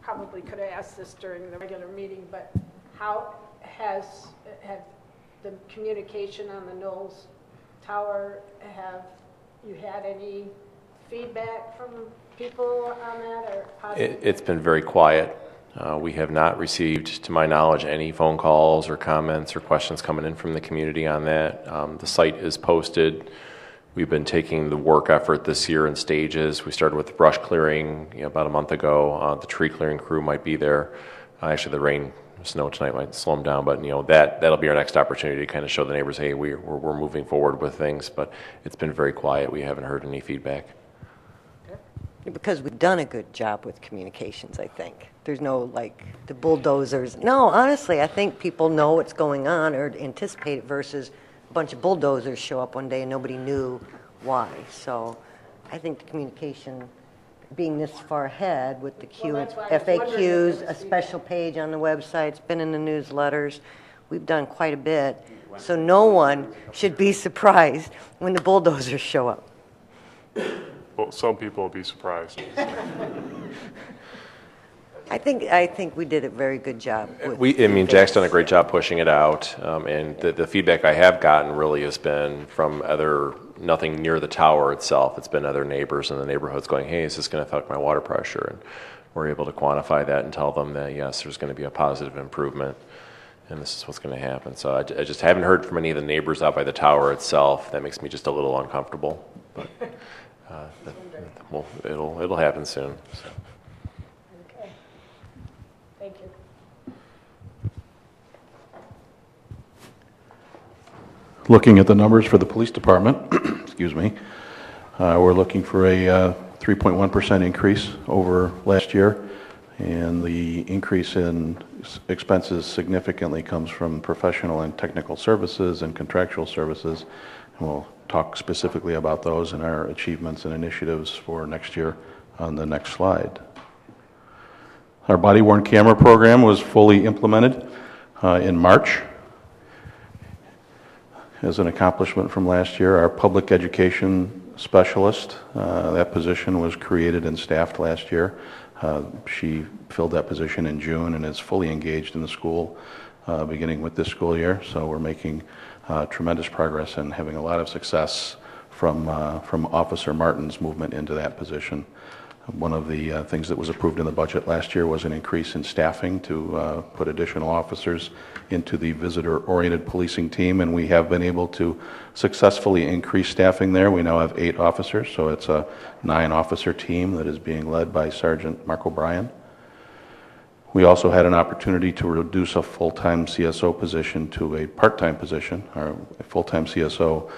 probably could have asked this during the regular meeting, but how have the communication on the Knowles Tower, have you had any feedback from people on that, or positive? It's been very quiet. We have not received, to my knowledge, any phone calls or comments or questions coming in from the community on that. The site is posted. We've been taking the work effort this year in stages. We started with the brush clearing about a month ago. The tree clearing crew might be there. Actually, the rain, snow tonight might slow them down, but that'll be our next opportunity to kind of show the neighbors, hey, we're moving forward with things. But it's been very quiet. We haven't heard any feedback. Because we've done a good job with communications, I think. There's no, like, the bulldozers. No, honestly, I think people know what's going on or anticipate it versus a bunch of bulldozers show up one day and nobody knew why. So I think the communication, being this far ahead with the that's why I was wondering if there FAQs, was a special page on the website, it's been in the newsletters, we've done quite a bit. So no one should be surprised when the bulldozers show up. Well, some people will be surprised. I think we did a very good job. Jack's done a great job pushing it out, and the feedback I have gotten really has been from nothing near the tower itself. It's been other neighbors in the neighborhoods going, hey, is this going to affect my water pressure? And we're able to quantify that and tell them that, yes, there's going to be a positive improvement, and this is what's going to happen. So I just haven't heard from any of the neighbors out by the tower itself. That makes me just a little uncomfortable. But it'll happen soon. So. Okay. Thank you. Looking at the numbers for the police department, excuse me, we're looking for a 3.1% increase over last year, and the increase in expenses significantly comes from professional and technical services and contractual services, and we'll talk specifically about those and our achievements and initiatives for next year on the next slide. Our body-worn camera program was fully implemented in March. As an accomplishment from last year, our public education specialist, that position was created and staffed last year. She filled that position in June and is fully engaged in the school beginning with this school year, so we're making tremendous progress and having a lot of success from Officer Martin's movement into that position. One of the things that was approved in the budget last year was an increase in staffing to put additional officers into the visitor-oriented policing team, and we have been able to successfully increase staffing there. We now have 8 officers, so it's a 9-officer team that is being led by Sergeant Mark O'Brien. We also had an opportunity to reduce a full-time CSO position to a part-time position. Our full-time CSO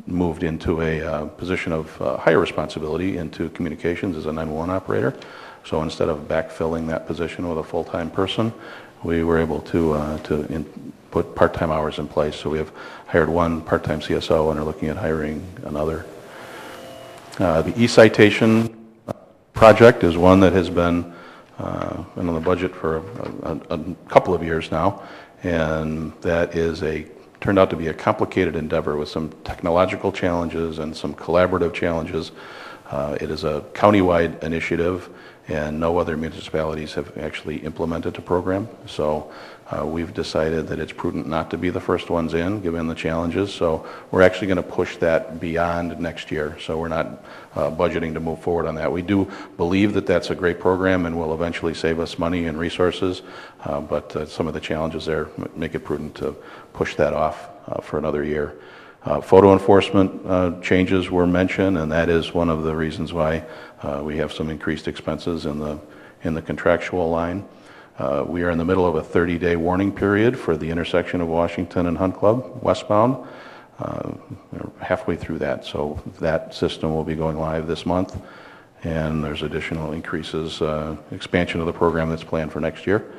moved into a position of higher responsibility into communications as a 911 operator. So instead of backfilling that position with a full-time person, we were able to put part-time hours in place. So we have hired 1 part-time CSO and are looking at hiring another. The e-citation project is one that has been on the budget for a couple of years now, and that is turned out to be a complicated endeavor with some technological challenges and some collaborative challenges. It is a countywide initiative, and no other municipalities have actually implemented a program. So we've decided that it's prudent not to be the first ones in, given the challenges. So we're actually going to push that beyond next year. So we're not budgeting to move forward on that. We do believe that that's a great program and will eventually save us money and resources, but some of the challenges there make it prudent to push that off for another year. Photo enforcement changes were mentioned, and that is one of the reasons why we have some increased expenses in the contractual line. We are in the middle of a 30-day warning period for the intersection of Washington and Hunt Club westbound. We're halfway through that, so that system will be going live this month, and there's additional increases, expansion of the program that's planned for next year.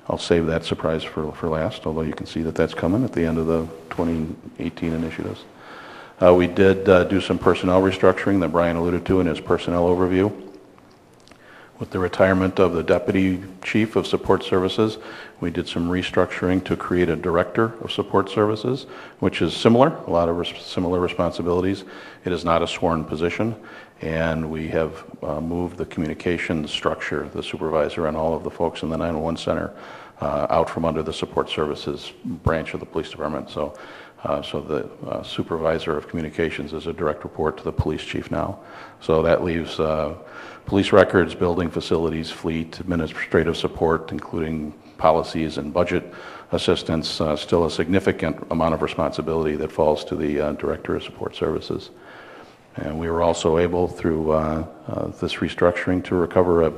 I'll save that surprise for last, although you can see that that's coming at the end of the 2018 initiatives. We did do some personnel restructuring that Brian alluded to in his personnel overview. With the retirement of the Deputy Chief of Support Services, we did some restructuring to create a Director of Support Services, which is similar, a lot of similar responsibilities. It is not a sworn position, and we have moved the communications structure, the supervisor and all of the folks in the 911 center out from under the Support Services branch of the police department. So the supervisor of communications is a direct report to the police chief now. So that leaves police records, building facilities, fleet, administrative support, including policies and budget assistance, still a significant amount of responsibility that falls to the Director of Support Services. And we were also able, through this restructuring, to recover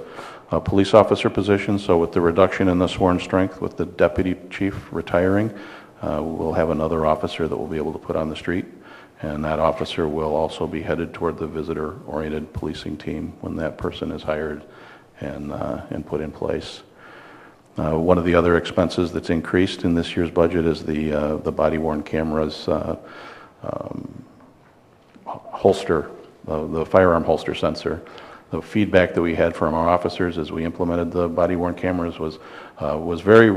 a police officer position. So with the reduction in the sworn strength, with the Deputy Chief retiring, we'll have another officer that we'll be able to put on the street. And that officer will also be headed toward the visitor-oriented policing team when that person is hired and put in place. One of the other expenses that's increased in this year's budget is the body-worn cameras holster, the firearm holster sensor. The feedback that we had from our officers as we implemented the body-worn cameras was very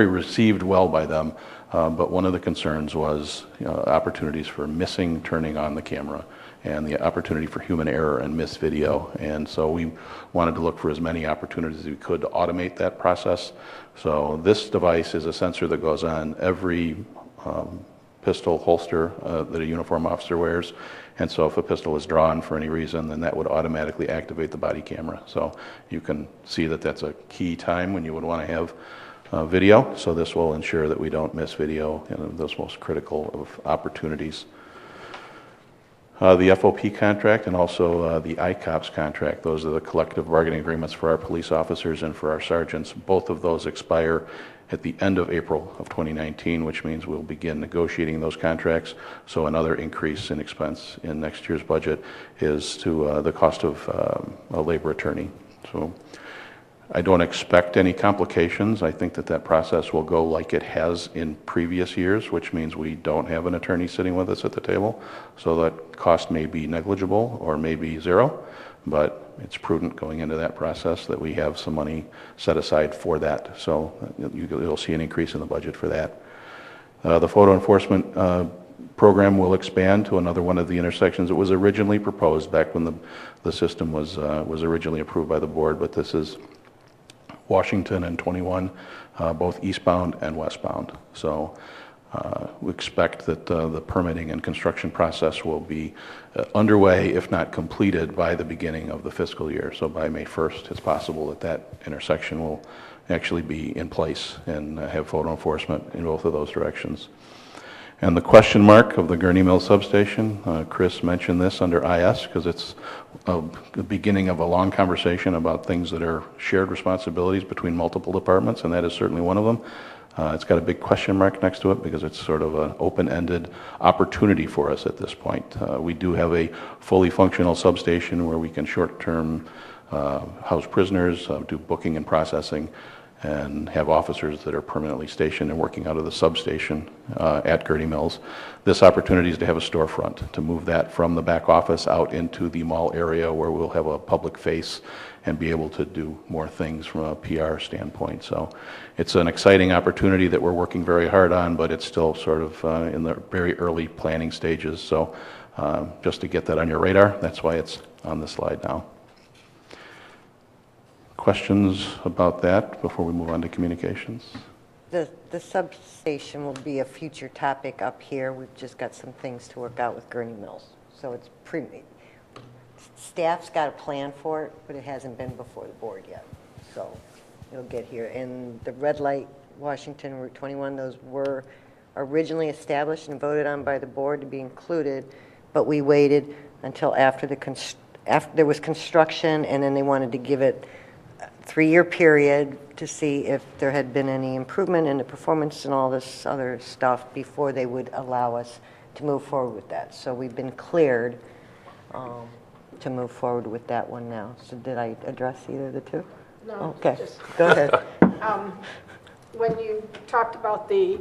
received well by them. But one of the concerns was opportunities for missing turning on the camera and the opportunity for human error and missed video. And so we wanted to look for as many opportunities as we could to automate that process. So this device is a sensor that goes on every pistol holster that a uniform officer wears. And so if a pistol is drawn for any reason, then that would automatically activate the body camera. So you can see that that's a key time when you would want to have video. So this will ensure that we don't miss video in those most critical of opportunities. The FOP contract and also the ICOPS contract, those are the collective bargaining agreements for our police officers and for our sergeants. Both of those expire at the end of April of 2019, which means we'll begin negotiating those contracts. So another increase in expense in next year's budget is to the cost of a labor attorney. So I don't expect any complications. I think that process will go like it has in previous years, which means we don't have an attorney sitting with us at the table. So that cost may be negligible or maybe zero, but it's prudent going into that process that we have some money set aside for that. So you'll see an increase in the budget for that. The photo enforcement program will expand to another one of the intersections. It was originally proposed back when the system was originally approved by the board, but this is Washington and 21, both eastbound and westbound. So we expect that the permitting and construction process will be underway, if not completed, by the beginning of the fiscal year. So by May 1st, it's possible that that intersection will actually be in place and have photo enforcement in both of those directions. And the question mark of the Gurnee Mill substation, Chris mentioned this under IS because it's the beginning of a long conversation about things that are shared responsibilities between multiple departments, and that is certainly one of them. It's got a big question mark next to it because it's sort of an open-ended opportunity for us at this point. We do have a fully functional substation where we can short-term house prisoners, do booking and processing, and have officers that are permanently stationed and working out of the substation at Gurnee Mills. This opportunity is to have a storefront, to move that from the back office out into the mall area where we'll have a public face and be able to do more things from a PR standpoint. So it's an exciting opportunity that we're working very hard on, but it's still sort of in the very early planning stages. So just to get that on your radar, that's why it's on the slide now. Questions about that before we move on to communications? The substation will be a future topic up here. We've just got some things to work out with Gurnee Mills. So it's staff's got a plan for it, but it hasn't been before the board yet. So it'll get here. And the red light, Washington, Route 21, those were originally established and voted on by the board to be included, but we waited until after there was construction, and then they wanted to give it a 3-year period to see if there had been any improvement in the performance and all this other stuff before they would allow us to move forward with that. So we've been cleared to move forward with that one now. So did I address either of the two? No. Okay, go ahead. When you talked about the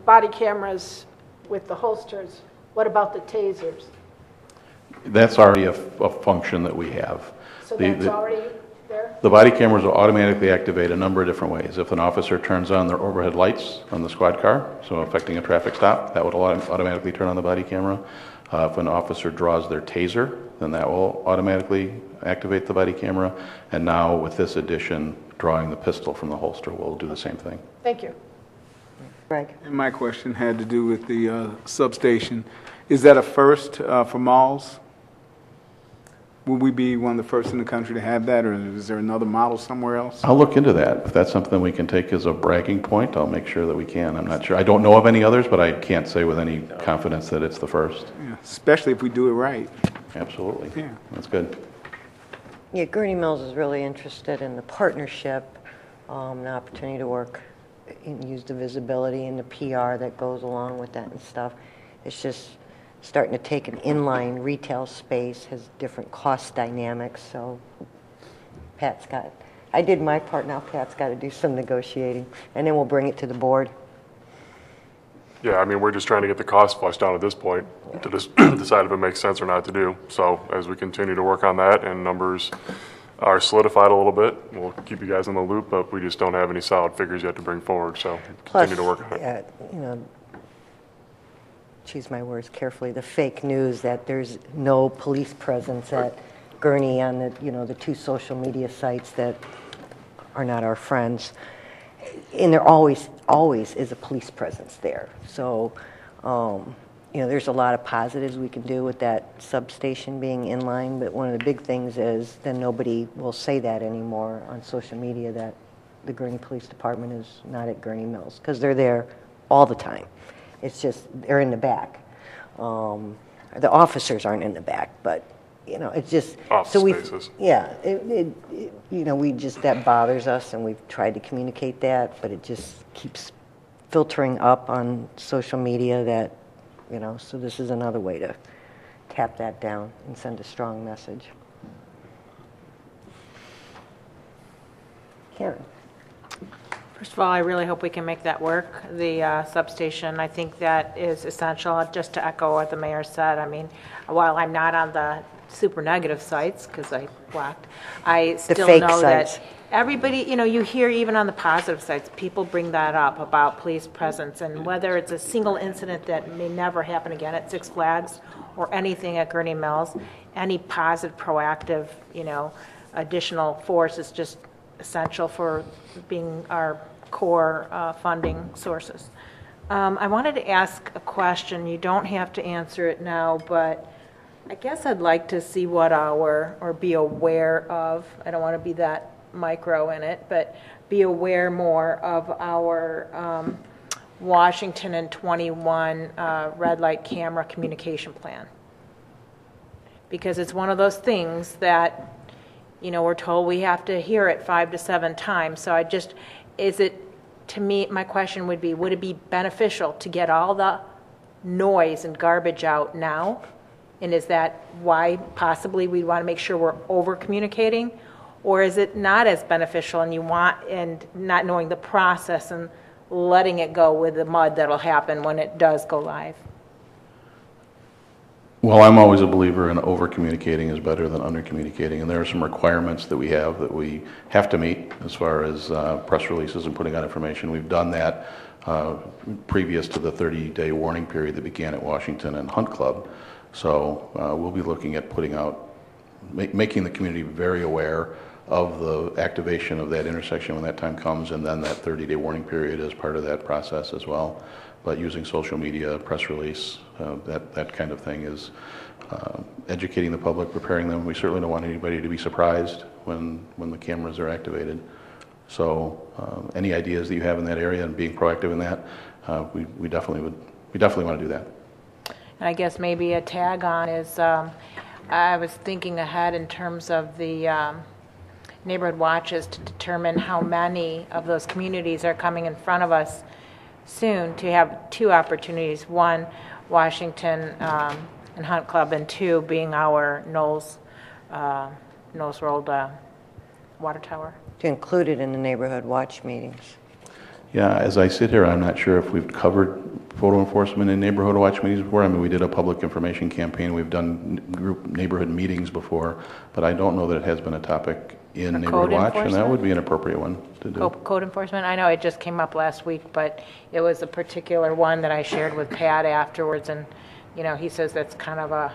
body cameras with the holsters, what about the tasers? That's already a function that we have. So The- that's the- already there? The body cameras will automatically activate a number of different ways. If an officer turns on their overhead lights on the squad car, so affecting a traffic stop, that would automatically turn on the body camera. If an officer draws their taser, then that will automatically activate the body camera. And now with this addition, drawing the pistol from the holster will do the same thing. Thank you. Greg? And my question had to do with the substation. Is that a first for malls? Will we be one of the first in the country to have that, or is there another model somewhere else? I'll look into that. If that's something we can take as a bragging point, I'll make sure that we can. I'm not sure. I don't know of any others, but I can't say with any confidence that it's the first. Yeah, especially if we do it right. Absolutely. Yeah. That's good. Yeah, Gurnee Mills is really interested in the partnership, the opportunity to work and use the visibility and the PR that goes along with that and stuff. It's just starting to take an inline retail space, has different cost dynamics, so I did my part, now Pat's got to do some negotiating, and then we'll bring it to the board. Yeah, I mean, we're just trying to get the cost flushed out at this point to just decide if it makes sense or not to do. So as we continue to work on that and numbers are solidified a little bit, we'll keep you guys in the loop, but we just don't have any solid figures yet to bring forward, so continue to work on it. You know, choose my words carefully, the fake news that there's no police presence at Gurnee on the 2 social media sites that are not our friends. And there always is a police presence there. So, there's a lot of positives we can do with that substation being in line, but one of the big things is then nobody will say that anymore on social media that the Gurnee Police Department is not at Gurnee Mills, because they're there all the time. It's just they're in the back. The officers aren't in the back, but it's just Office spaces. Yeah, we just that bothers us, and we've tried to communicate that, but it just keeps filtering up on social media that so this is another way to tap that down and send a strong message. Karen. First of all, I really hope we can make that work, the substation. I think that is essential, just to echo what the mayor said. I mean, while I'm not on the super negative sites, because I blocked, I still fake know sites. that everybody, you hear even on the positive sites, people bring that up about police presence, and whether it's a single incident that may never happen again at Six Flags or anything at Gurnee Mills, any positive, proactive, additional force is just essential for being our core funding sources. I wanted to ask a question. You don't have to answer it now, but I guess I'd like to see what or be aware of, I don't want to be that micro in it, but be aware more of our Washington and 21 red light camera communication plan. Because it's one of those things that we're told we have to hear it 5 to 7 times. So to me, my question would be, would it be beneficial to get all the noise and garbage out now? And is that why possibly we want to make sure we're over communicating? Or is it not as beneficial and not knowing the process and letting it go with the mud that'll happen when it does go live? Well, I'm always a believer in over-communicating is better than under-communicating, and there are some requirements that we have to meet as far as press releases and putting out information. We've done that previous to the 30-day warning period that began at Washington and Hunt Club. So we'll be looking at putting out, making the community very aware of the activation of that intersection when that time comes, and then that 30-day warning period as part of that process as well. But using social media, press release, that kind of thing is educating the public, preparing them. We certainly don't want anybody to be surprised when the cameras are activated. So any ideas that you have in that area and being proactive in that, we definitely want to do that. And I guess maybe a tag on is, I was thinking ahead in terms of the neighborhood watches to determine how many of those communities are coming in front of us soon, to have 2 opportunities. 1, Washington and Hunt Club, and 2 being our Knowles Road water tower. To include it in the neighborhood watch meetings. Yeah, as I sit here, I'm not sure if we've covered photo enforcement in neighborhood watch meetings before. I mean, we did a public information campaign. We've done group neighborhood meetings before, but I don't know that it has been a topic in neighborhood code watch, and that enforcement? would be an appropriate one to do. Code enforcement, I know it just came up last week, but it was a particular one that I shared with Pat afterwards, and, he says that's kind of a,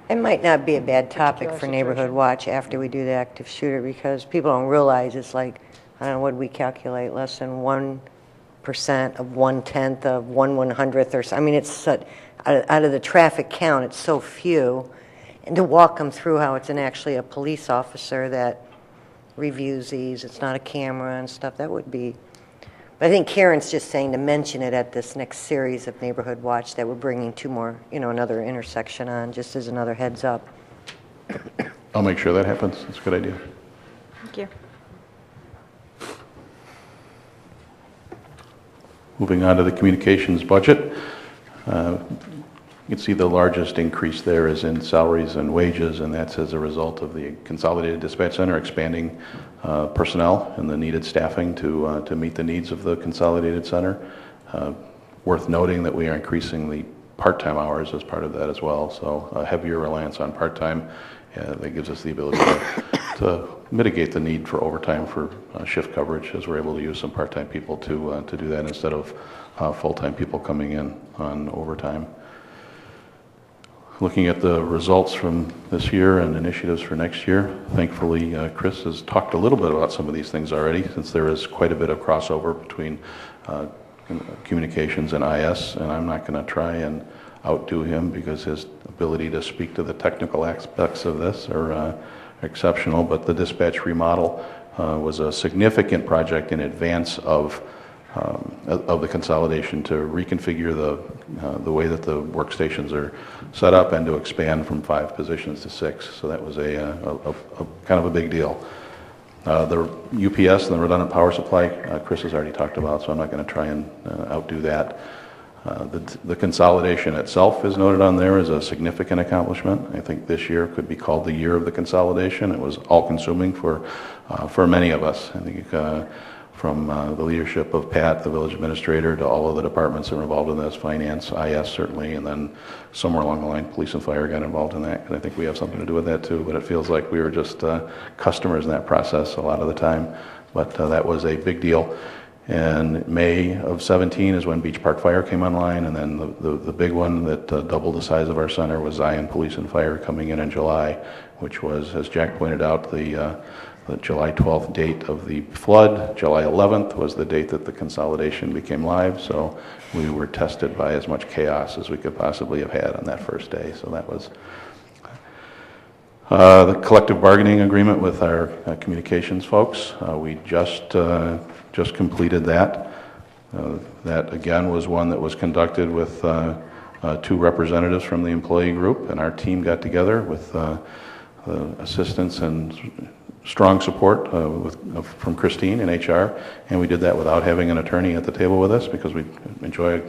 It might not be a bad topic Particular for neighborhood situation. watch after we do the active shooter, because people don't realize it's like, I don't know, what did we calculate, less than 1% of 1/10 of 1/100th or so. I mean, it's such, out of the traffic count, it's so few. And to walk them through how it's actually a police officer that reviews these, it's not a camera and stuff, that would be. But I think Karen's just saying to mention it at this next series of Neighborhood Watch that we're bringing two more, another intersection on, just as another heads up. I'll make sure that happens. That's a good idea. thank you. Moving on to the communications budget. You can see the largest increase there is in salaries and wages, and that's as a result of the Consolidated Dispatch Center expanding personnel and the needed staffing to meet the needs of the Consolidated Center. Worth noting that we are increasing the part-time hours as part of that as well, so a heavier reliance on part-time that gives us the ability to mitigate the need for overtime for shift coverage, as we're able to use some part-time people to do that instead of full-time people coming in on overtime. Looking at the results from this year and initiatives for next year, thankfully Chris has talked a little bit about some of these things already, since there is quite a bit of crossover between communications and IS, and I'm not going to try and outdo him because his ability to speak to the technical aspects of this are exceptional. But the dispatch remodel was a significant project in advance of the consolidation to reconfigure the way that the workstations are set up and to expand from 5 positions to 6. So that was a kind of a big deal. The UPS and the redundant power supply, Chris has already talked about, so I'm not going to try and outdo that. The consolidation itself is noted on there as a significant accomplishment. I think this year could be called the year of the consolidation. It was all-consuming for many of us. I think from the leadership of Pat, the village administrator, to all of the departments that were involved in this, finance, IS certainly, and then somewhere along the line, police and fire got involved in that, because I think we have something to do with that too, but it feels like we were just customers in that process a lot of the time. But that was a big deal. And May of 17 is when Beach Park Fire came online, and then the big one that doubled the size of our center was Zion Police and Fire coming in July, which was, as Jack pointed out, the July 12th date of the flood. July 11th was the date that the consolidation became live, so we were tested by as much chaos as we could possibly have had on that first day. So that was the collective bargaining agreement with our communications folks. We just completed that. That again was one that was conducted with 2 representatives from the employee group, and our team got together with assistance and strong support from Christine in HR, and we did that without having an attorney at the table with us, because we enjoy a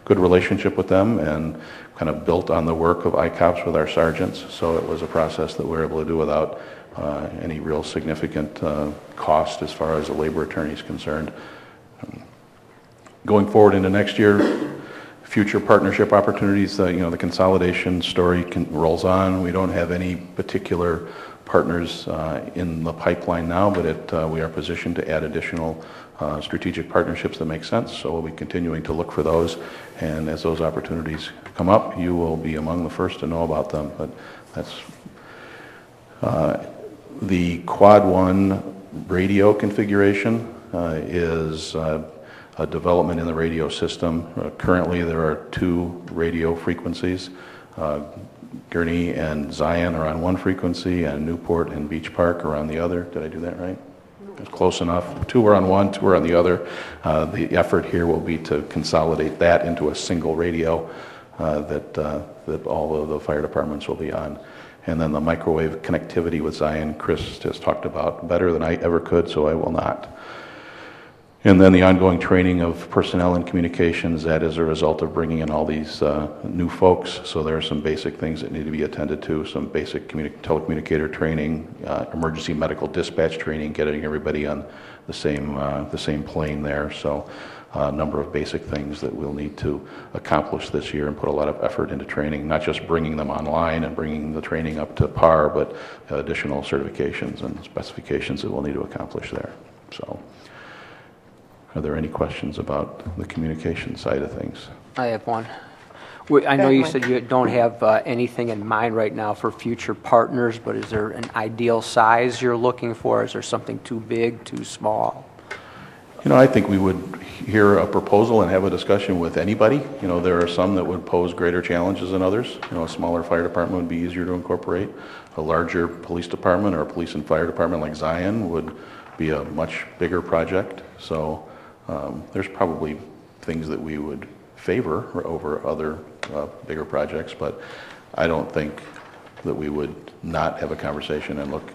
good relationship with them and kind of built on the work of ICOPS with our sergeants. So it was a process that we were able to do without any real significant cost as far as a labor attorney is concerned. Going forward into next year, future partnership opportunities, the consolidation story rolls on. We don't have any particular partners in the pipeline now, but we are positioned to add additional strategic partnerships that make sense. So we'll be continuing to look for those, and as those opportunities come up, you will be among the first to know about them. But that's the Quad 1 radio configuration is a development in the radio system. Currently there are 2 radio frequencies. Gurnee and Zion are on one frequency, and Newport and Beach Park are on the other. Did I do that right? Close enough. 2 are on one, 2 are on the other. The effort here will be to consolidate that into a single radio that all of the fire departments will be on. And then the microwave connectivity with Zion, Chris has talked about better than I ever could, so I will not. And then the ongoing training of personnel and communications, that is a result of bringing in all these new folks. So there are some basic things that need to be attended to, some basic telecommunicator training, emergency medical dispatch training, getting everybody on the same plane there. So a number of basic things that we'll need to accomplish this year and put a lot of effort into training, not just bringing them online and bringing the training up to par, but additional certifications and specifications that we'll need to accomplish there. So. Are there any questions about the communication side of things? I have one. I know you said you don't have anything in mind right now for future partners, but is there an ideal size you're looking for? Is there something too big, too small? You know, I think we would hear a proposal and have a discussion with anybody. You know, there are some that would pose greater challenges than others. You know, a smaller fire department would be easier to incorporate. A larger police department or a police and fire department like Zion would be a much bigger project. So there's probably things that we would favor over other bigger projects, but I don't think that we would not have a conversation and look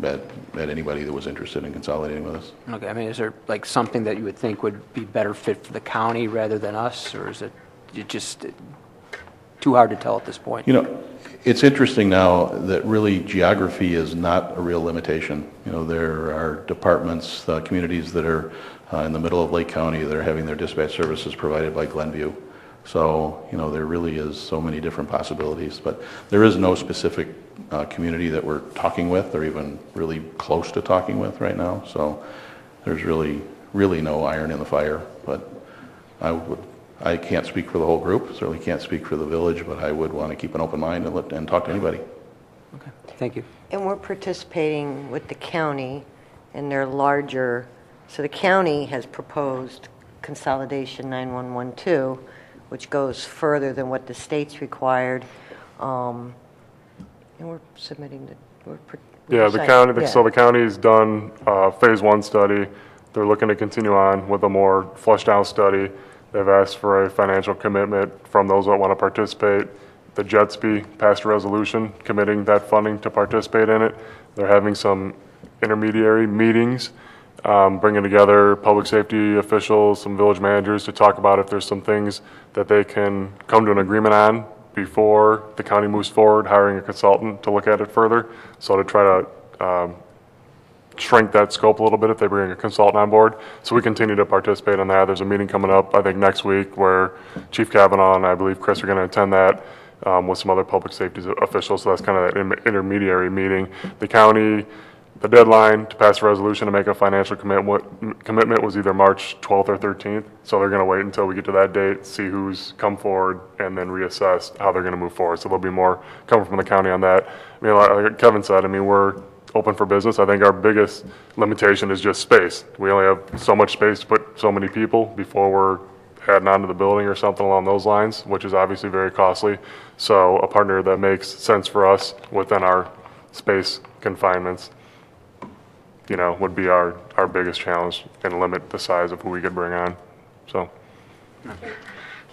at anybody that was interested in consolidating with us. Okay, I mean, is there like something that you would think would be better fit for the county rather than us, or is it just too hard to tell at this point? You know, it's interesting now that really geography is not a real limitation. You know, there are departments, communities that are in the middle of Lake County that are having their dispatch services provided by Glenview. So, you know, there really is so many different possibilities, but there is no specific community that we're talking with or even really close to talking with right now. So there's really no iron in the fire, but I can't speak for the whole group, certainly can't speak for the village, but I would want to keep an open mind and talk to anybody. Okay, thank you. And we're participating with the county in their larger, so the county has proposed consolidation 9112, which goes further than what the state's required. And we're submitting the county, so the county's done phase 1 study. They're looking to continue on with a more fleshed out study. They've asked for a financial commitment from those that want to participate. The JETSB passed a resolution committing that funding to participate in it. They're having some intermediary meetings, bringing together public safety officials, some village managers to talk about if there's some things that they can come to an agreement on before the county moves forward, hiring a consultant to look at it further. So to try to shrink that scope a little bit if they bring a consultant on board. So we continue to participate in that. There's a meeting coming up, I think, next week where Chief Kavanaugh and I believe Chris are going to attend that with some other public safety officials. So that's kind of that intermediary meeting. The county, the deadline to pass a resolution to make a financial commitment was either March 12th or 13th. So they're going to wait until we get to that date, see who's come forward, and then reassess how they're going to move forward. So there'll be more coming from the county on that. I mean, like Kevin said, I mean, we're open for business. I think our biggest limitation is just space. We only have so much space to put so many people before we're adding on to the building or something along those lines, which is obviously very costly. So a partner that makes sense for us within our space confinements, you know, would be our biggest challenge and limit the size of who we could bring on. So.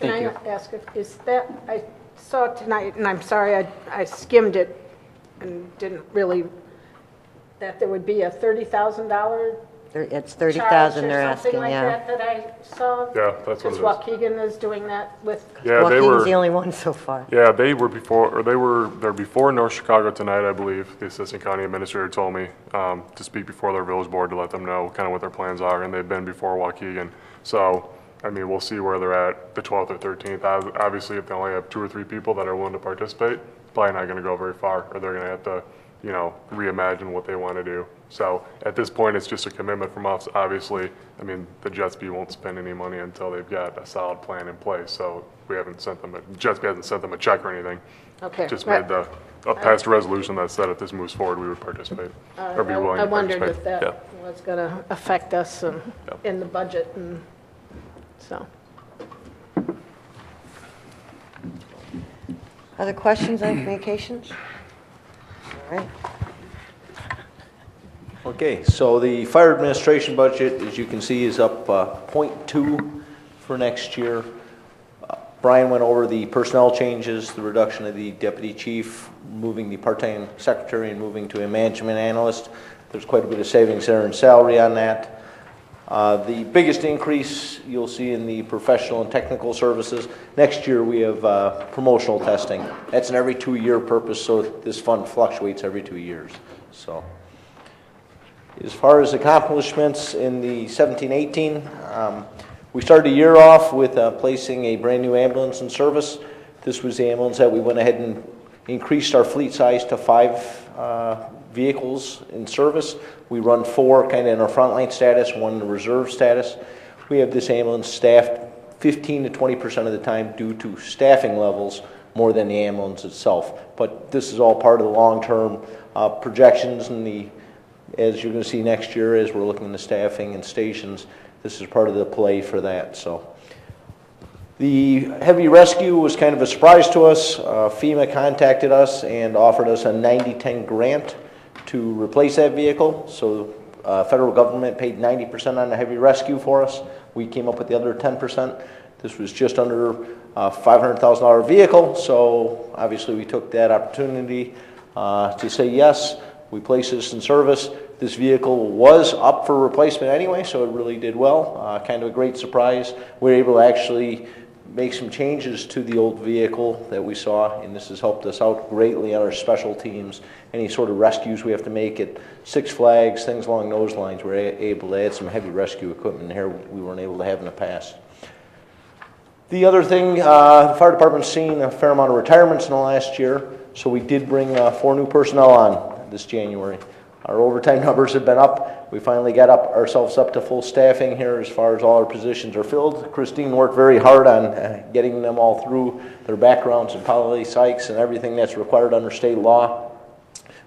Can I ask, is that, I saw tonight, and I'm sorry, I skimmed it and didn't really, that there would be a $30,000 It's 30,000 they're asking, something like yeah. that I saw? Yeah, that's what it is. Because Waukegan is doing that with. Yeah, they Waukegan's were the only one so far. Yeah, they're before North Chicago tonight, I believe. The assistant county administrator told me to speak before their village board to let them know kind of what their plans are, and they've been before Waukegan. So, I mean, we'll see where they're at the 12th or 13th. Obviously, if they only have 2 or 3 people that are willing to participate, probably not going to go very far, or they're going to have to, you know, reimagine what they want to do. So at this point, it's just a commitment from us. Obviously, I mean, the JETSB won't spend any money until they've got a solid plan in place. So we haven't sent them, JETSB hasn't sent them a check or anything. Okay. Just made passed a resolution that said if this moves forward, we would participate, or be willing to participate. I wondered if that was going to affect us in the budget, and so. Other questions on communications? All right. Okay, so the fire administration budget, as you can see, is up 0.2 for next year. Brian went over the personnel changes, the reduction of the deputy chief, moving the part-time secretary and moving to a management analyst. There's quite a bit of savings there in salary on that. The biggest increase you'll see in the professional and technical services. Next year we have promotional testing. That's an every 2-year purpose, so this fund fluctuates every 2 years. So, as far as accomplishments in the 17-18, we started the year off with placing a brand new ambulance in service. This was the ambulance that we went ahead and increased our fleet size to 5 vehicles in service. We run 4 kind of in our frontline status, 1 in the reserve status. We have this ambulance staffed 15 to 20% of the time due to staffing levels more than the ambulance itself. But this is all part of the long-term projections and as you're going to see next year as we're looking at the staffing and stations, this is part of the play for that. So, the heavy rescue was kind of a surprise to us. FEMA contacted us and offered us a 90-10 grant to replace that vehicle. So federal government paid 90% on the heavy rescue for us. We came up with the other 10%. This was just under a $500,000 vehicle, so obviously we took that opportunity to say yes. We placed this in service. This vehicle was up for replacement anyway, so it really did well. Kind of a great surprise. We were able to actually make some changes to the old vehicle that we saw, and this has helped us out greatly on our special teams. Any sort of rescues we have to make at Six Flags, things along those lines, we're able to add some heavy rescue equipment here we weren't able to have in the past. The other thing, the fire department's seen a fair amount of retirements in the last year, so we did bring 4 new personnel on this January. Our overtime numbers have been up. We finally got ourselves up to full staffing here as far as all our positions are filled. Christine worked very hard on getting them all through their backgrounds and poly psychs and everything that's required under state law.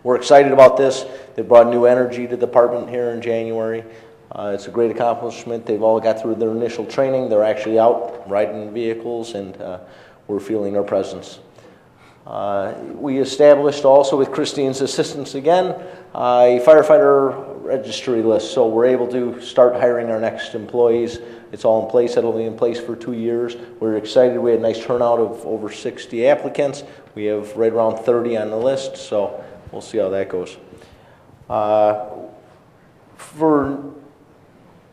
We're excited about this. They brought new energy to the department here in January. It's a great accomplishment. They've all got through their initial training. They're actually out riding vehicles, and we're feeling their presence. We established also with Christine's assistance again a firefighter registry list, so we're able to start hiring our next employees. It's all in place. It'll be in place for 2 years. We're excited. We had a nice turnout of over 60 applicants. We have right around 30 on the list, so we'll see how that goes. For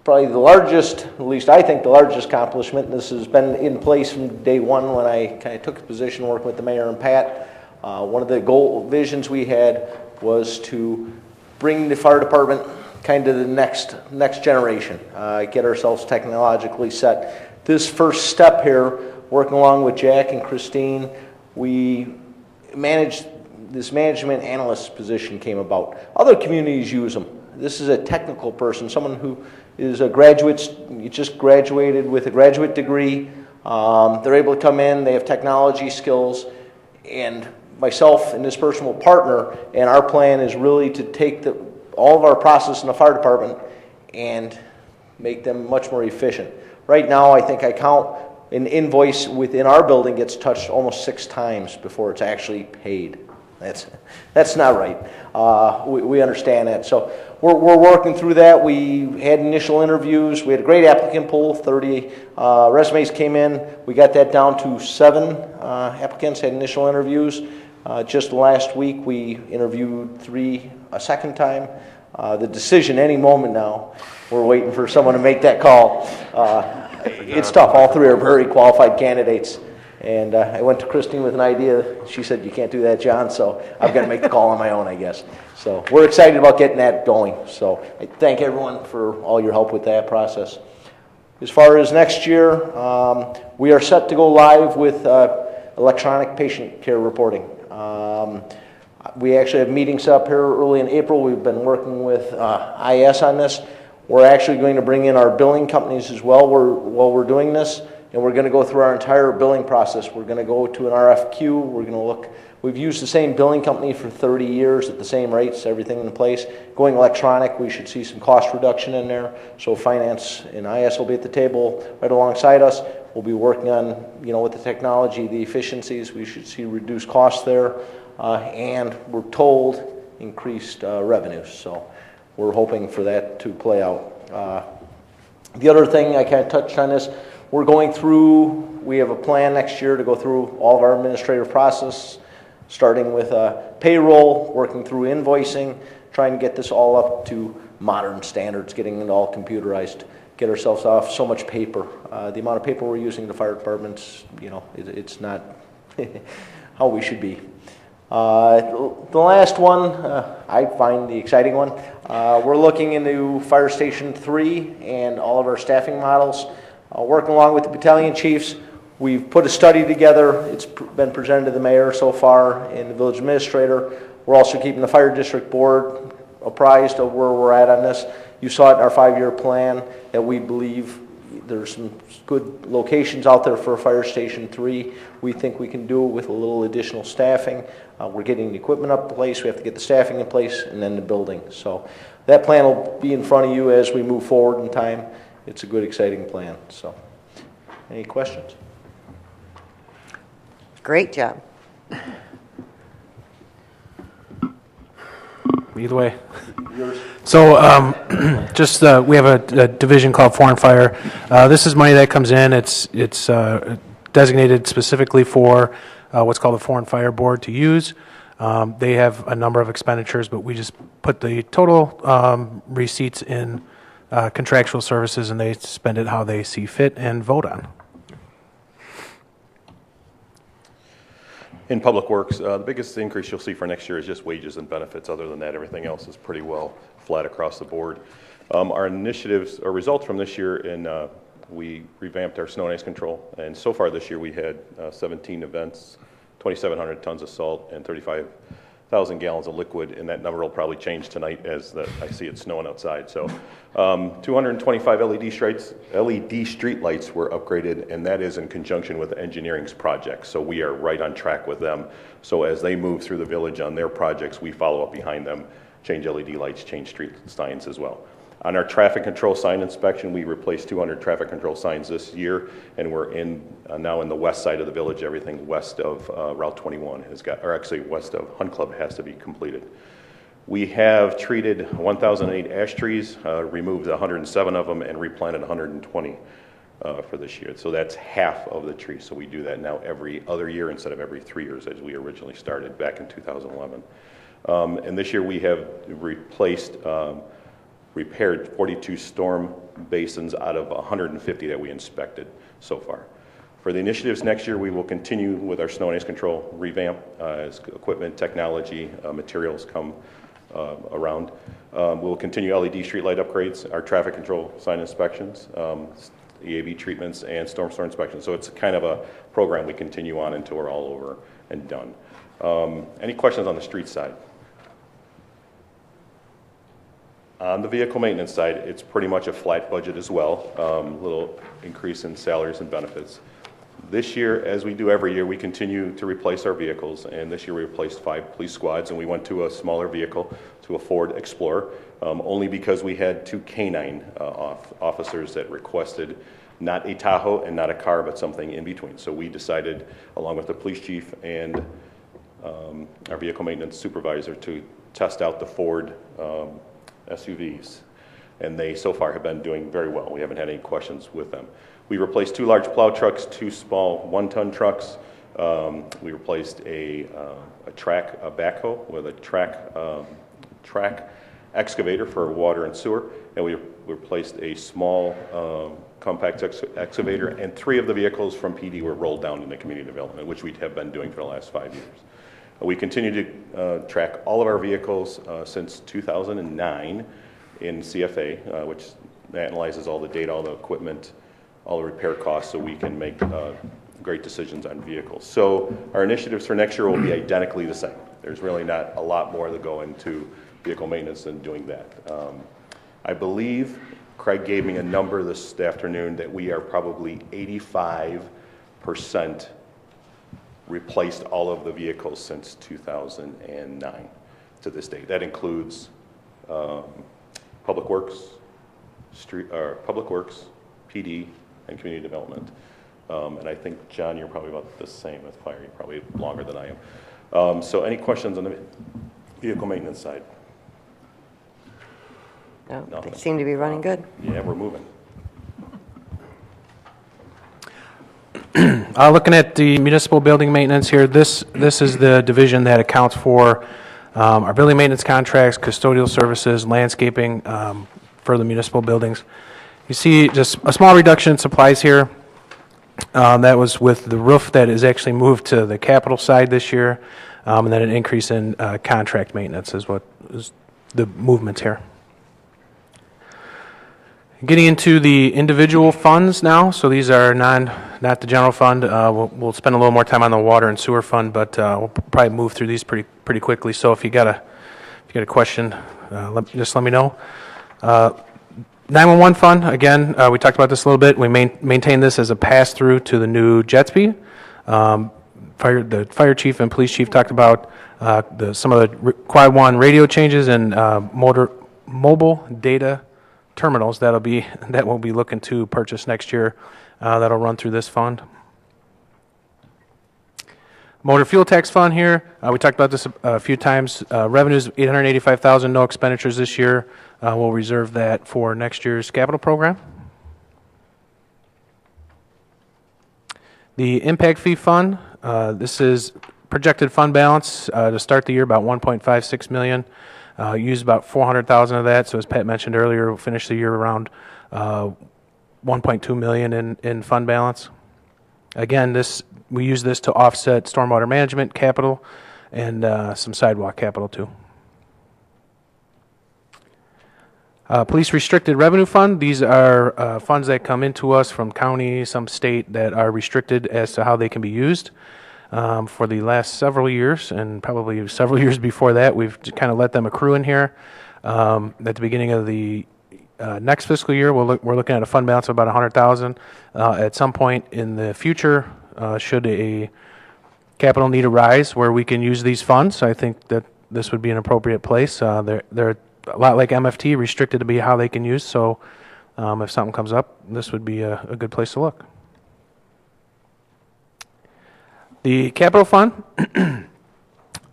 probably the largest, at least I think the largest accomplishment, and this has been in place from day one when I kind of took the position working with the mayor and Pat. One of the visions we had was to bring the fire department kind of the next generation, get ourselves technologically set. This first step here, working along with Jack and Christine, we managed this management analyst position came about. Other communities use them. This is a technical person, someone who is a graduate, just graduated with a graduate degree. They're able to come in, they have technology skills, and myself and this person will partner, and our plan is really to take all of our process in the fire department and make them much more efficient. Right now, I think I count an invoice within our building gets touched almost 6 times before it's actually paid. That's not right. We understand that. So we're working through that. We had initial interviews. We had a great applicant pool. 30 resumes came in. We got that down to 7 applicants had initial interviews. Just last week we interviewed 3 a second time. The decision any moment now. We're waiting for someone to make that call. It's tough. All 3 are very qualified candidates. And I went to Christine with an idea. She said, "You can't do that, John," so I've got to make the call on my own, I guess. So we're excited about getting that going. So I thank everyone for all your help with that process. As far as next year, we are set to go live with electronic patient care reporting. We actually have meetings up here early in April. We've been working with IS on this. We're actually going to bring in our billing companies as well while we're doing this. And we're going to go through our entire billing process. We're going to go to an RFQ. We're going to look. We've used the same billing company for 30 years at the same rates, everything in place. Going electronic, we should see some cost reduction in there. So finance and IS will be at the table right alongside us. We'll be working on, with the technology, the efficiencies. We should see reduced costs there. And we're told increased revenues. So we're hoping for that to play out. The other thing, I kind of touched on this, we're going through, we have a plan next year to go through all of our administrative process, starting with payroll, working through invoicing, trying to get this all up to modern standards, getting it all computerized, get ourselves off so much paper. The amount of paper we're using in the fire departments, you know, it's not how we should be. The last one, I find the exciting one. We're looking into Fire Station 3 and all of our staffing models. Working along with the battalion chiefs, we've put a study together. It's been presented to the mayor so far and the village administrator. We're also keeping the fire district board apprised of where we're at on this. You saw it in our 5-year plan that we believe there's some good locations out there for Fire Station 3. We think we can do it with a little additional staffing. We're getting the equipment up in place. We have to get the staffing in place and then the building. So that plan will be in front of you as we move forward in time. It's a good, exciting plan. So, any questions? Great job. Either way. So we have a division called Foreign Fire. This is money that comes in. It's designated specifically for what's called the Foreign Fire Board to use. They have a number of expenditures, but we just put the total receipts in contractual services, and they spend it how they see fit and vote on. In Public Works, the biggest increase you'll see for next year is just wages and benefits. Other than that, everything else is pretty well flat across the board. Our initiatives or results from this year, we revamped our snow and ice control, and so far this year we had 17 events, 2,700 tons of salt, and 35,000 gallons of liquid, and that number will probably change tonight as I see it snowing outside. So 225 LED street lights were upgraded, and that is in conjunction with engineering's projects. So we are right on track with them. So as they move through the village on their projects, we follow up behind them, change LED lights, change street signs as well. On our traffic control sign inspection, we replaced 200 traffic control signs this year, and we're now in the west side of the village. Everything west of Route 21 west of Hunt Club has to be completed. We have treated 1,008 ash trees, removed 107 of them, and replanted 120 for this year. So that's half of the trees. So we do that now every other year instead of every 3 years as we originally started back in 2011. And this year we have repaired 42 storm basins out of 150 that we inspected so far. For the initiatives next year, we will continue with our snow and ice control revamp as equipment, technology, materials come around. We'll continue LED streetlight upgrades, our traffic control sign inspections, EAB treatments, and storm inspections. So it's kind of a program we continue on until we're all over and done. Any questions on the street side? On the vehicle maintenance side, it's pretty much a flat budget as well, little increase in salaries and benefits. This year, as we do every year, we continue to replace our vehicles, and this year we replaced 5 police squads, and we went to a smaller vehicle, to a Ford Explorer, only because we had 2 canine officers that requested not a Tahoe and not a car, but something in between. So we decided, along with the police chief and our vehicle maintenance supervisor, to test out the Ford SUVs, and they so far have been doing very well. We haven't had any questions with them. We replaced 2 large plow trucks, 2 small 1-ton trucks. We replaced a backhoe with a track excavator for water and sewer, and we replaced a small compact excavator, and 3 of the vehicles from PD were rolled down into community development, which we have been doing for the last 5 years. We continue to track all of our vehicles since 2009 in CFA, which analyzes all the data, all the equipment, all the repair costs, so we can make great decisions on vehicles. So our initiatives for next year will be identically the same. There's really not a lot more to go into vehicle maintenance than doing that. I believe Craig gave me a number this afternoon that we are probably 85% replaced all of the vehicles since 2009 to this date. That includes Public Works, PD, and Community Development. And I think, John, you're probably about the same as Fire. You're probably longer than I am. So any questions on the vehicle maintenance side? No, they seem to be running good. Yeah, we're moving. Looking at the municipal building maintenance here, this is the division that accounts for our building maintenance contracts, custodial services, landscaping for the municipal buildings. You see just a small reduction in supplies here. That was with the roof that is actually moved to the capital side this year, and then an increase in contract maintenance is what is the movements here. Getting into the individual funds now, so these are not the general fund. We'll spend a little more time on the water and sewer fund, but we'll probably move through these pretty quickly. So if you got a question, just let me know. 911 fund, again, we talked about this a little bit. We maintain this as a pass-through to the new Jetsby. The fire chief and police chief talked about some of the Quad 1 radio changes and mobile data terminals that we'll be looking to purchase next year. That'll run through this fund. Motor fuel tax fund here. We talked about this a few times. Revenues $885,000, no expenditures this year. We'll reserve that for next year's capital program. The impact fee fund. This is projected fund balance to start the year about $1.56 million. Use about $400,000 of that. So as Pat mentioned earlier, we'll finish the year around $1.2 million in fund balance. Again, we use this to offset stormwater management capital and some sidewalk capital too. Police restricted revenue fund. These are funds that come into us from county, some state, that are restricted as to how they can be used. For the last several years, and probably several years before that, we've kind of let them accrue in here. At the beginning of the next fiscal year, we're looking at a fund balance of about $100,000. At some point in the future, should a capital need arise where we can use these funds, I think that this would be an appropriate place. They're a lot like MFT, restricted to be how they can use. So if something comes up, this would be a good place to look. The capital fund,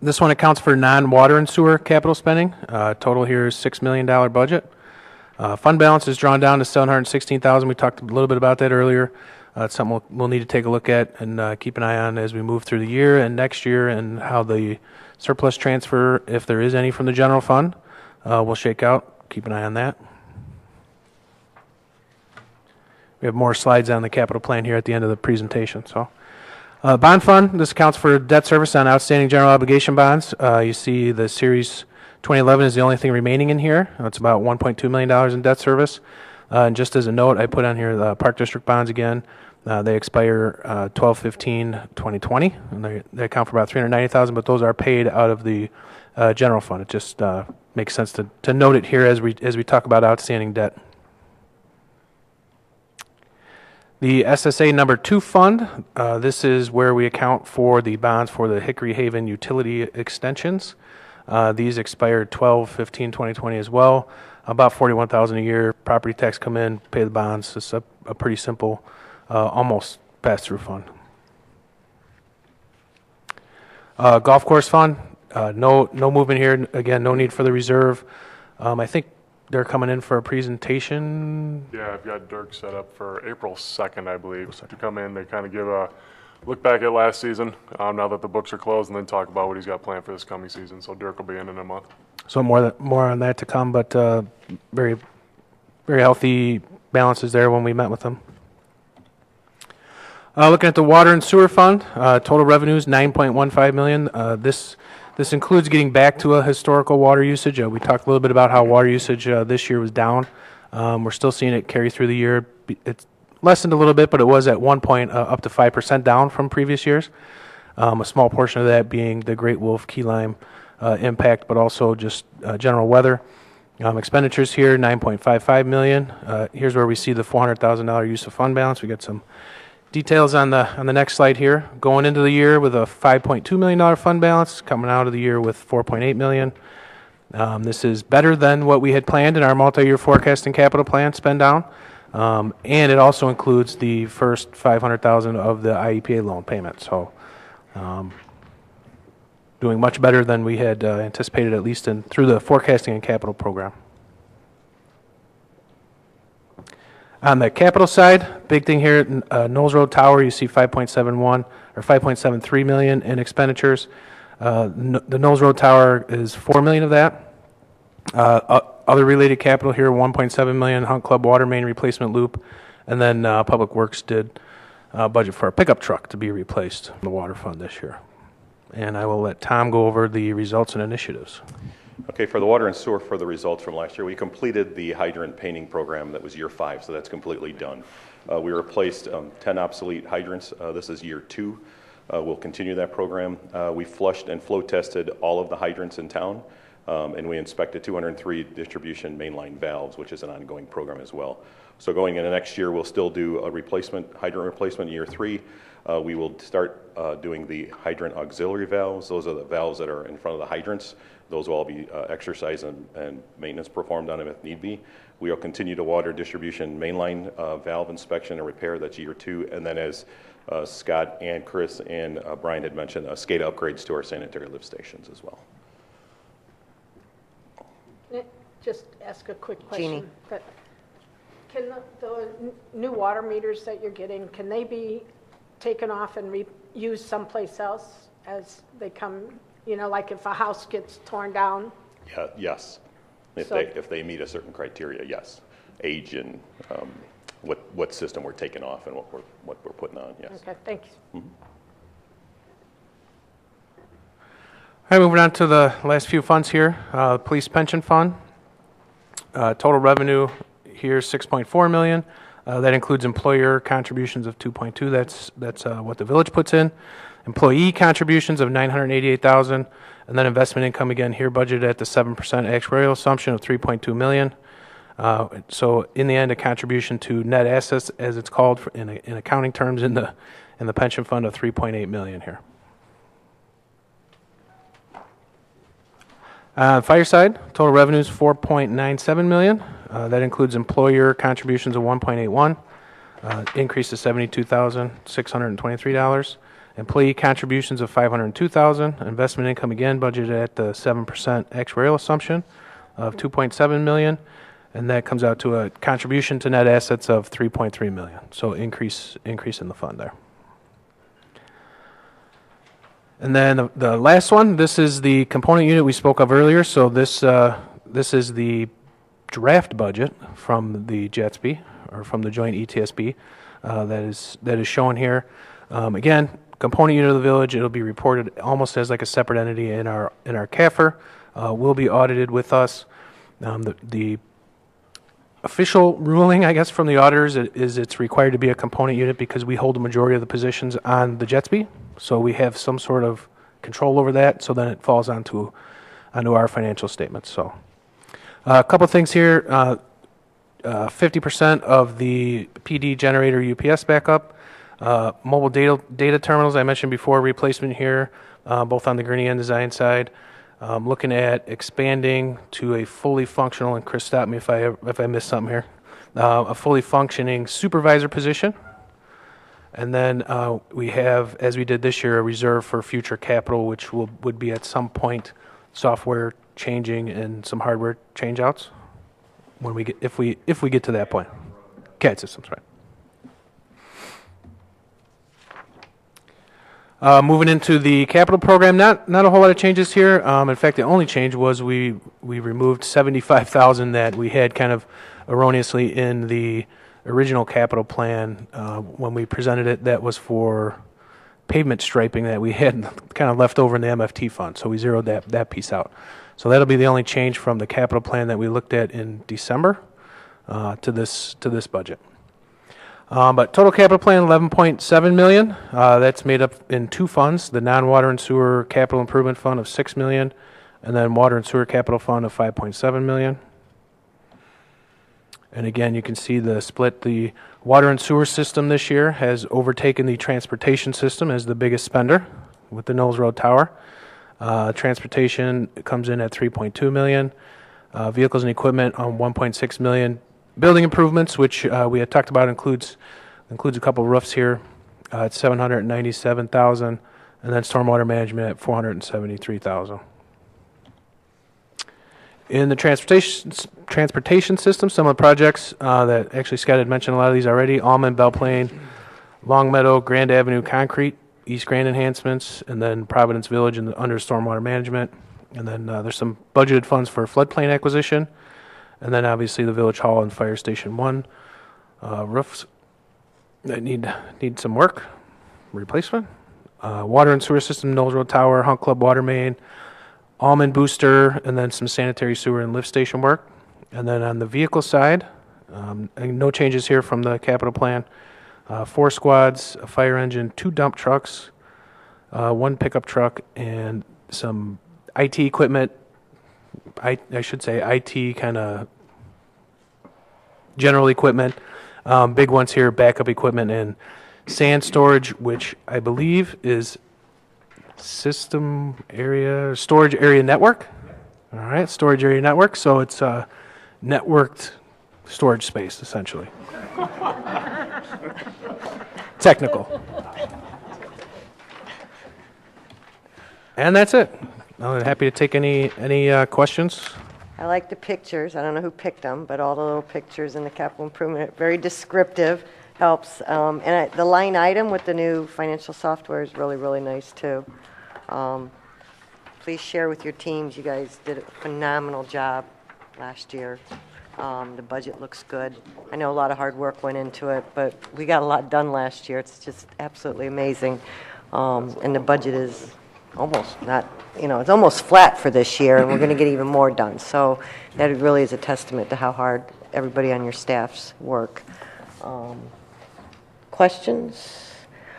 this one accounts for non-water and sewer capital spending. Total here is $6 million budget. Fund balance is drawn down to $716,000. We talked a little bit about that earlier. It's something we'll need to take a look at and keep an eye on as we move through the year and next year, and how the surplus transfer, if there is any from the general fund, will shake out. Keep an eye on that. We have more slides on the capital plan here at the end of the presentation. So, bond fund, this accounts for debt service on outstanding general obligation bonds. You see the Series 2011 is the only thing remaining in here. It's about $1.2 million in debt service. And just as a note, I put on here the Park District bonds again. They expire 12/15/2020, and they account for about $390,000, but those are paid out of the general fund. It just makes sense to note it here as we talk about outstanding debt. The SSA number 2 fund, this is where we account for the bonds for the Hickory Haven utility extensions. These expired 12/15/2020 as well. About $41,000 a year. Property tax come in, pay the bonds. It's a pretty simple, almost pass-through fund. Golf course fund, no movement here. Again, no need for the reserve. I think they're coming in for a presentation. Yeah, I've got Dirk set up for April 2nd, I believe, to come in. They kind of give a look back at last season, now that the books are closed, and then talk about what he's got planned for this coming season. So Dirk will be in a month. So more on that to come, but very, very healthy balances there when we met with them. Looking at the water and sewer fund, total revenues $9.15 million. This includes getting back to a historical water usage. We talked a little bit about how water usage this year was down. We're still seeing it carry through the year. It's lessened a little bit, but it was at one point up to 5% down from previous years. A small portion of that being the Great Wolf key lime impact, but also just general weather. Expenditures here, $9.55 million. Here's where we see the $400,000 use of fund balance. We got some details on the next slide here. Going into the year with a $5.2 million fund balance, coming out of the year with $4.8 million. This is better than what we had planned in our multi-year forecasting capital plan spend down. And it also includes the first $500,000 of the IEPA loan payment. So doing much better than we had anticipated, at least through the forecasting and capital program. On the capital side, big thing here, Knowles Road Tower, you see 5.71 or 5.73 million in expenditures. The Knowles Road Tower is $4 million of that. Other related capital here, $1.7 million, Hunt Club water main replacement loop, and then Public Works did budget for a pickup truck to be replaced in the water fund this year. And I will let Tom go over the results and initiatives. Okay, for the water and sewer, for the results from last year, we completed the hydrant painting program. That was year 5, so that's completely done. We replaced 10 obsolete hydrants. This is year 2. We'll continue that program. We flushed and flow tested all of the hydrants in town, and we inspected 203 distribution mainline valves, which is an ongoing program as well. So going into next year, we'll still do a hydrant replacement in year 3. We will start doing the hydrant auxiliary valves. Those are the valves that are in front of the hydrants. Those will all be exercise and maintenance performed on them if need be. We will continue to water distribution mainline valve inspection and repair. That's year 2. And then as Scott and Chris and Brian had mentioned, SCADA upgrades to our sanitary lift stations as well. Just ask a quick Jeannie. question. But can the new water meters that you're getting, can they be taken off and used someplace else as they come, you know, like if a house gets torn down? Yeah, yes. If they meet a certain criteria, yes. Age and what system we're taking off and what we're putting on, yes. Okay, thank you. Mm-hmm. All right, moving on to the last few funds here. Police pension fund. Total revenue here is $6.4 million. That includes employer contributions of $2.2. That's what the village puts in. Employee contributions of $988,000, and then investment income again here budgeted at the 7% actuarial assumption of $3.2 million. So in the end, a contribution to net assets, as it's called in accounting terms, in the pension fund of $3.8 million here. Fire side, total revenues $4.97 million. That includes employer contributions of $1.81, increase to $72,623. Employee contributions of $502,000. Investment income again budgeted at the 7% actuarial assumption of $2.7 million, and that comes out to a contribution to net assets of $3.3 million. So increase in the fund there. And then the last one, this is the component unit we spoke of earlier. So this is the draft budget from the JETSB, or from the joint ETSB, that is shown here. Again, component unit of the village, it'll be reported almost as like a separate entity in our CAFR. Will be audited with us. The official ruling, I guess, from the auditors is it's required to be a component unit because we hold the majority of the positions on the JETSB. So we have some sort of control over that, so then it falls onto our financial statements. So a couple things here. 50% of the PD generator UPS backup. Mobile data terminals, I mentioned before, replacement here, both on the Gurnee and design side. Looking at expanding to a fully functional, and Chris, stop me if I missed something here, a fully functioning supervisor position. And then we have, as we did this year, a reserve for future capital, which would be at some point software changing and some hardware changeouts when we get, if we get to that point. CAD systems, right. Moving into the capital program, not a whole lot of changes here. In fact, the only change was we removed $75,000 that we had kind of erroneously in the original capital plan when we presented it. That was for pavement striping that we had kind of left over in the MFT fund. So we zeroed that piece out. So that'll be the only change from the capital plan that we looked at in December to this budget. But total capital plan, $11.7 million. That's made up in 2 funds, the non-water and sewer capital improvement fund of $6 million, and then water and sewer capital fund of $5.7 million. And again, you can see the split. The water and sewer system this year has overtaken the transportation system as the biggest spender with the Knowles Road Tower. Transportation comes in at $3.2 million. Vehicles and equipment on $1.6 million. Building improvements, which we had talked about, includes a couple roofs here at $797,000, and then stormwater management at $473,000. In the transportation system, some of the projects that actually Scott had mentioned, a lot of these already: Almond, Belle Plaine, Long Meadow, Grand Avenue Concrete East Grand enhancements, and then Providence Village under stormwater management. And then there's some budgeted funds for floodplain acquisition. And then obviously the Village Hall and Fire Station 1 roofs that need some work, replacement. Water and sewer system, Knowles Road Tower, Hunt Club water main, Almond booster, and then some sanitary sewer and lift station work. And then on the vehicle side, and no changes here from the capital plan. 4 squads, a fire engine, 2 dump trucks, 1 pickup truck, and some IT equipment. I should say IT kind of general equipment. Big ones here, backup equipment and sand storage, which I believe is storage area network. All right, storage area network. So it's networked storage space, essentially. Technical. And that's it. I'm happy to take any questions. I like the pictures. I don't know who picked them, but all the little pictures in the capital improvement, very descriptive, helps. The line item with the new financial software is really, really nice too. Please share with your teams. You guys did a phenomenal job last year. The budget looks good. I know a lot of hard work went into it, but we got a lot done last year. It's just absolutely amazing. And the budget is almost not, it's almost flat for this year, and we're going to get even more done. So that really is a testament to how hard everybody on your staffs work. Questions?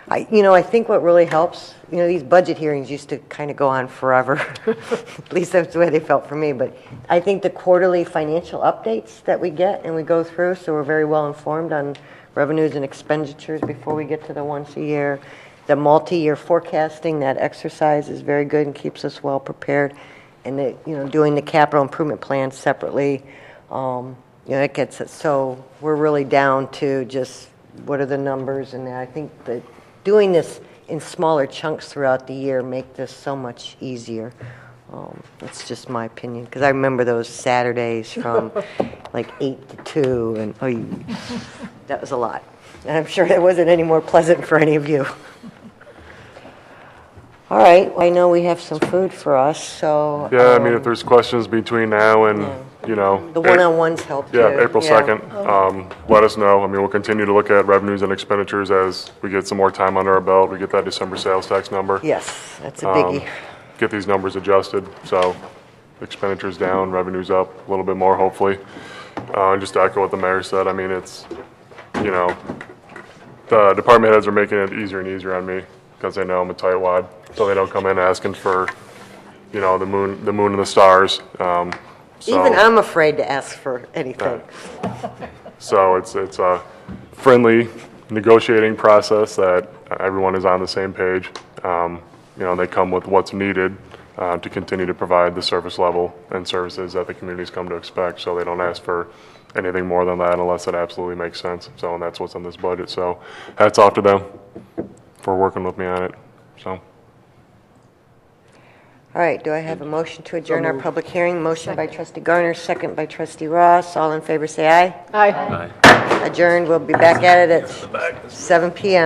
I think what really helps, these budget hearings used to kind of go on forever. At least that's the way they felt for me. But I think the quarterly financial updates that we get and we go through, so we're very well informed on revenues and expenditures before we get to the once a year. The multi-year forecasting, that exercise is very good and keeps us well prepared. And doing the capital improvement plan separately, it gets it. So we're really down to just what are the numbers, and I think that doing this in smaller chunks throughout the year make this so much easier. That's just my opinion, because I remember those Saturdays from like 8 to 2, and that was a lot. And I'm sure it wasn't any more pleasant for any of you. All right, I know we have some food for us, so... Yeah, if there's questions between now and, the one-on-ones help too. Yeah, April 2nd, let us know. We'll continue to look at revenues and expenditures as we get some more time under our belt. We get that December sales tax number. Yes, that's a biggie. Get these numbers adjusted, so expenditures down, revenues up a little bit more, hopefully. Just to echo what the mayor said, it's, the department heads are making it easier and easier on me because they know I'm a tightwad, so they don't come in asking for, the moon and the stars. Even I'm afraid to ask for anything. So it's a friendly negotiating process that everyone is on the same page. They come with what's needed to continue to provide the service level and services that the communities come to expect, so they don't ask for anything more than that unless it absolutely makes sense. So, and that's what's in this budget. So hats off to them for working with me on it. So. All right, do I have a motion to adjourn our public hearing? Motion by trustee Garner, second by trustee Ross. All in favor say aye. Aye. Adjourned. We'll be back at it at 7 p.m.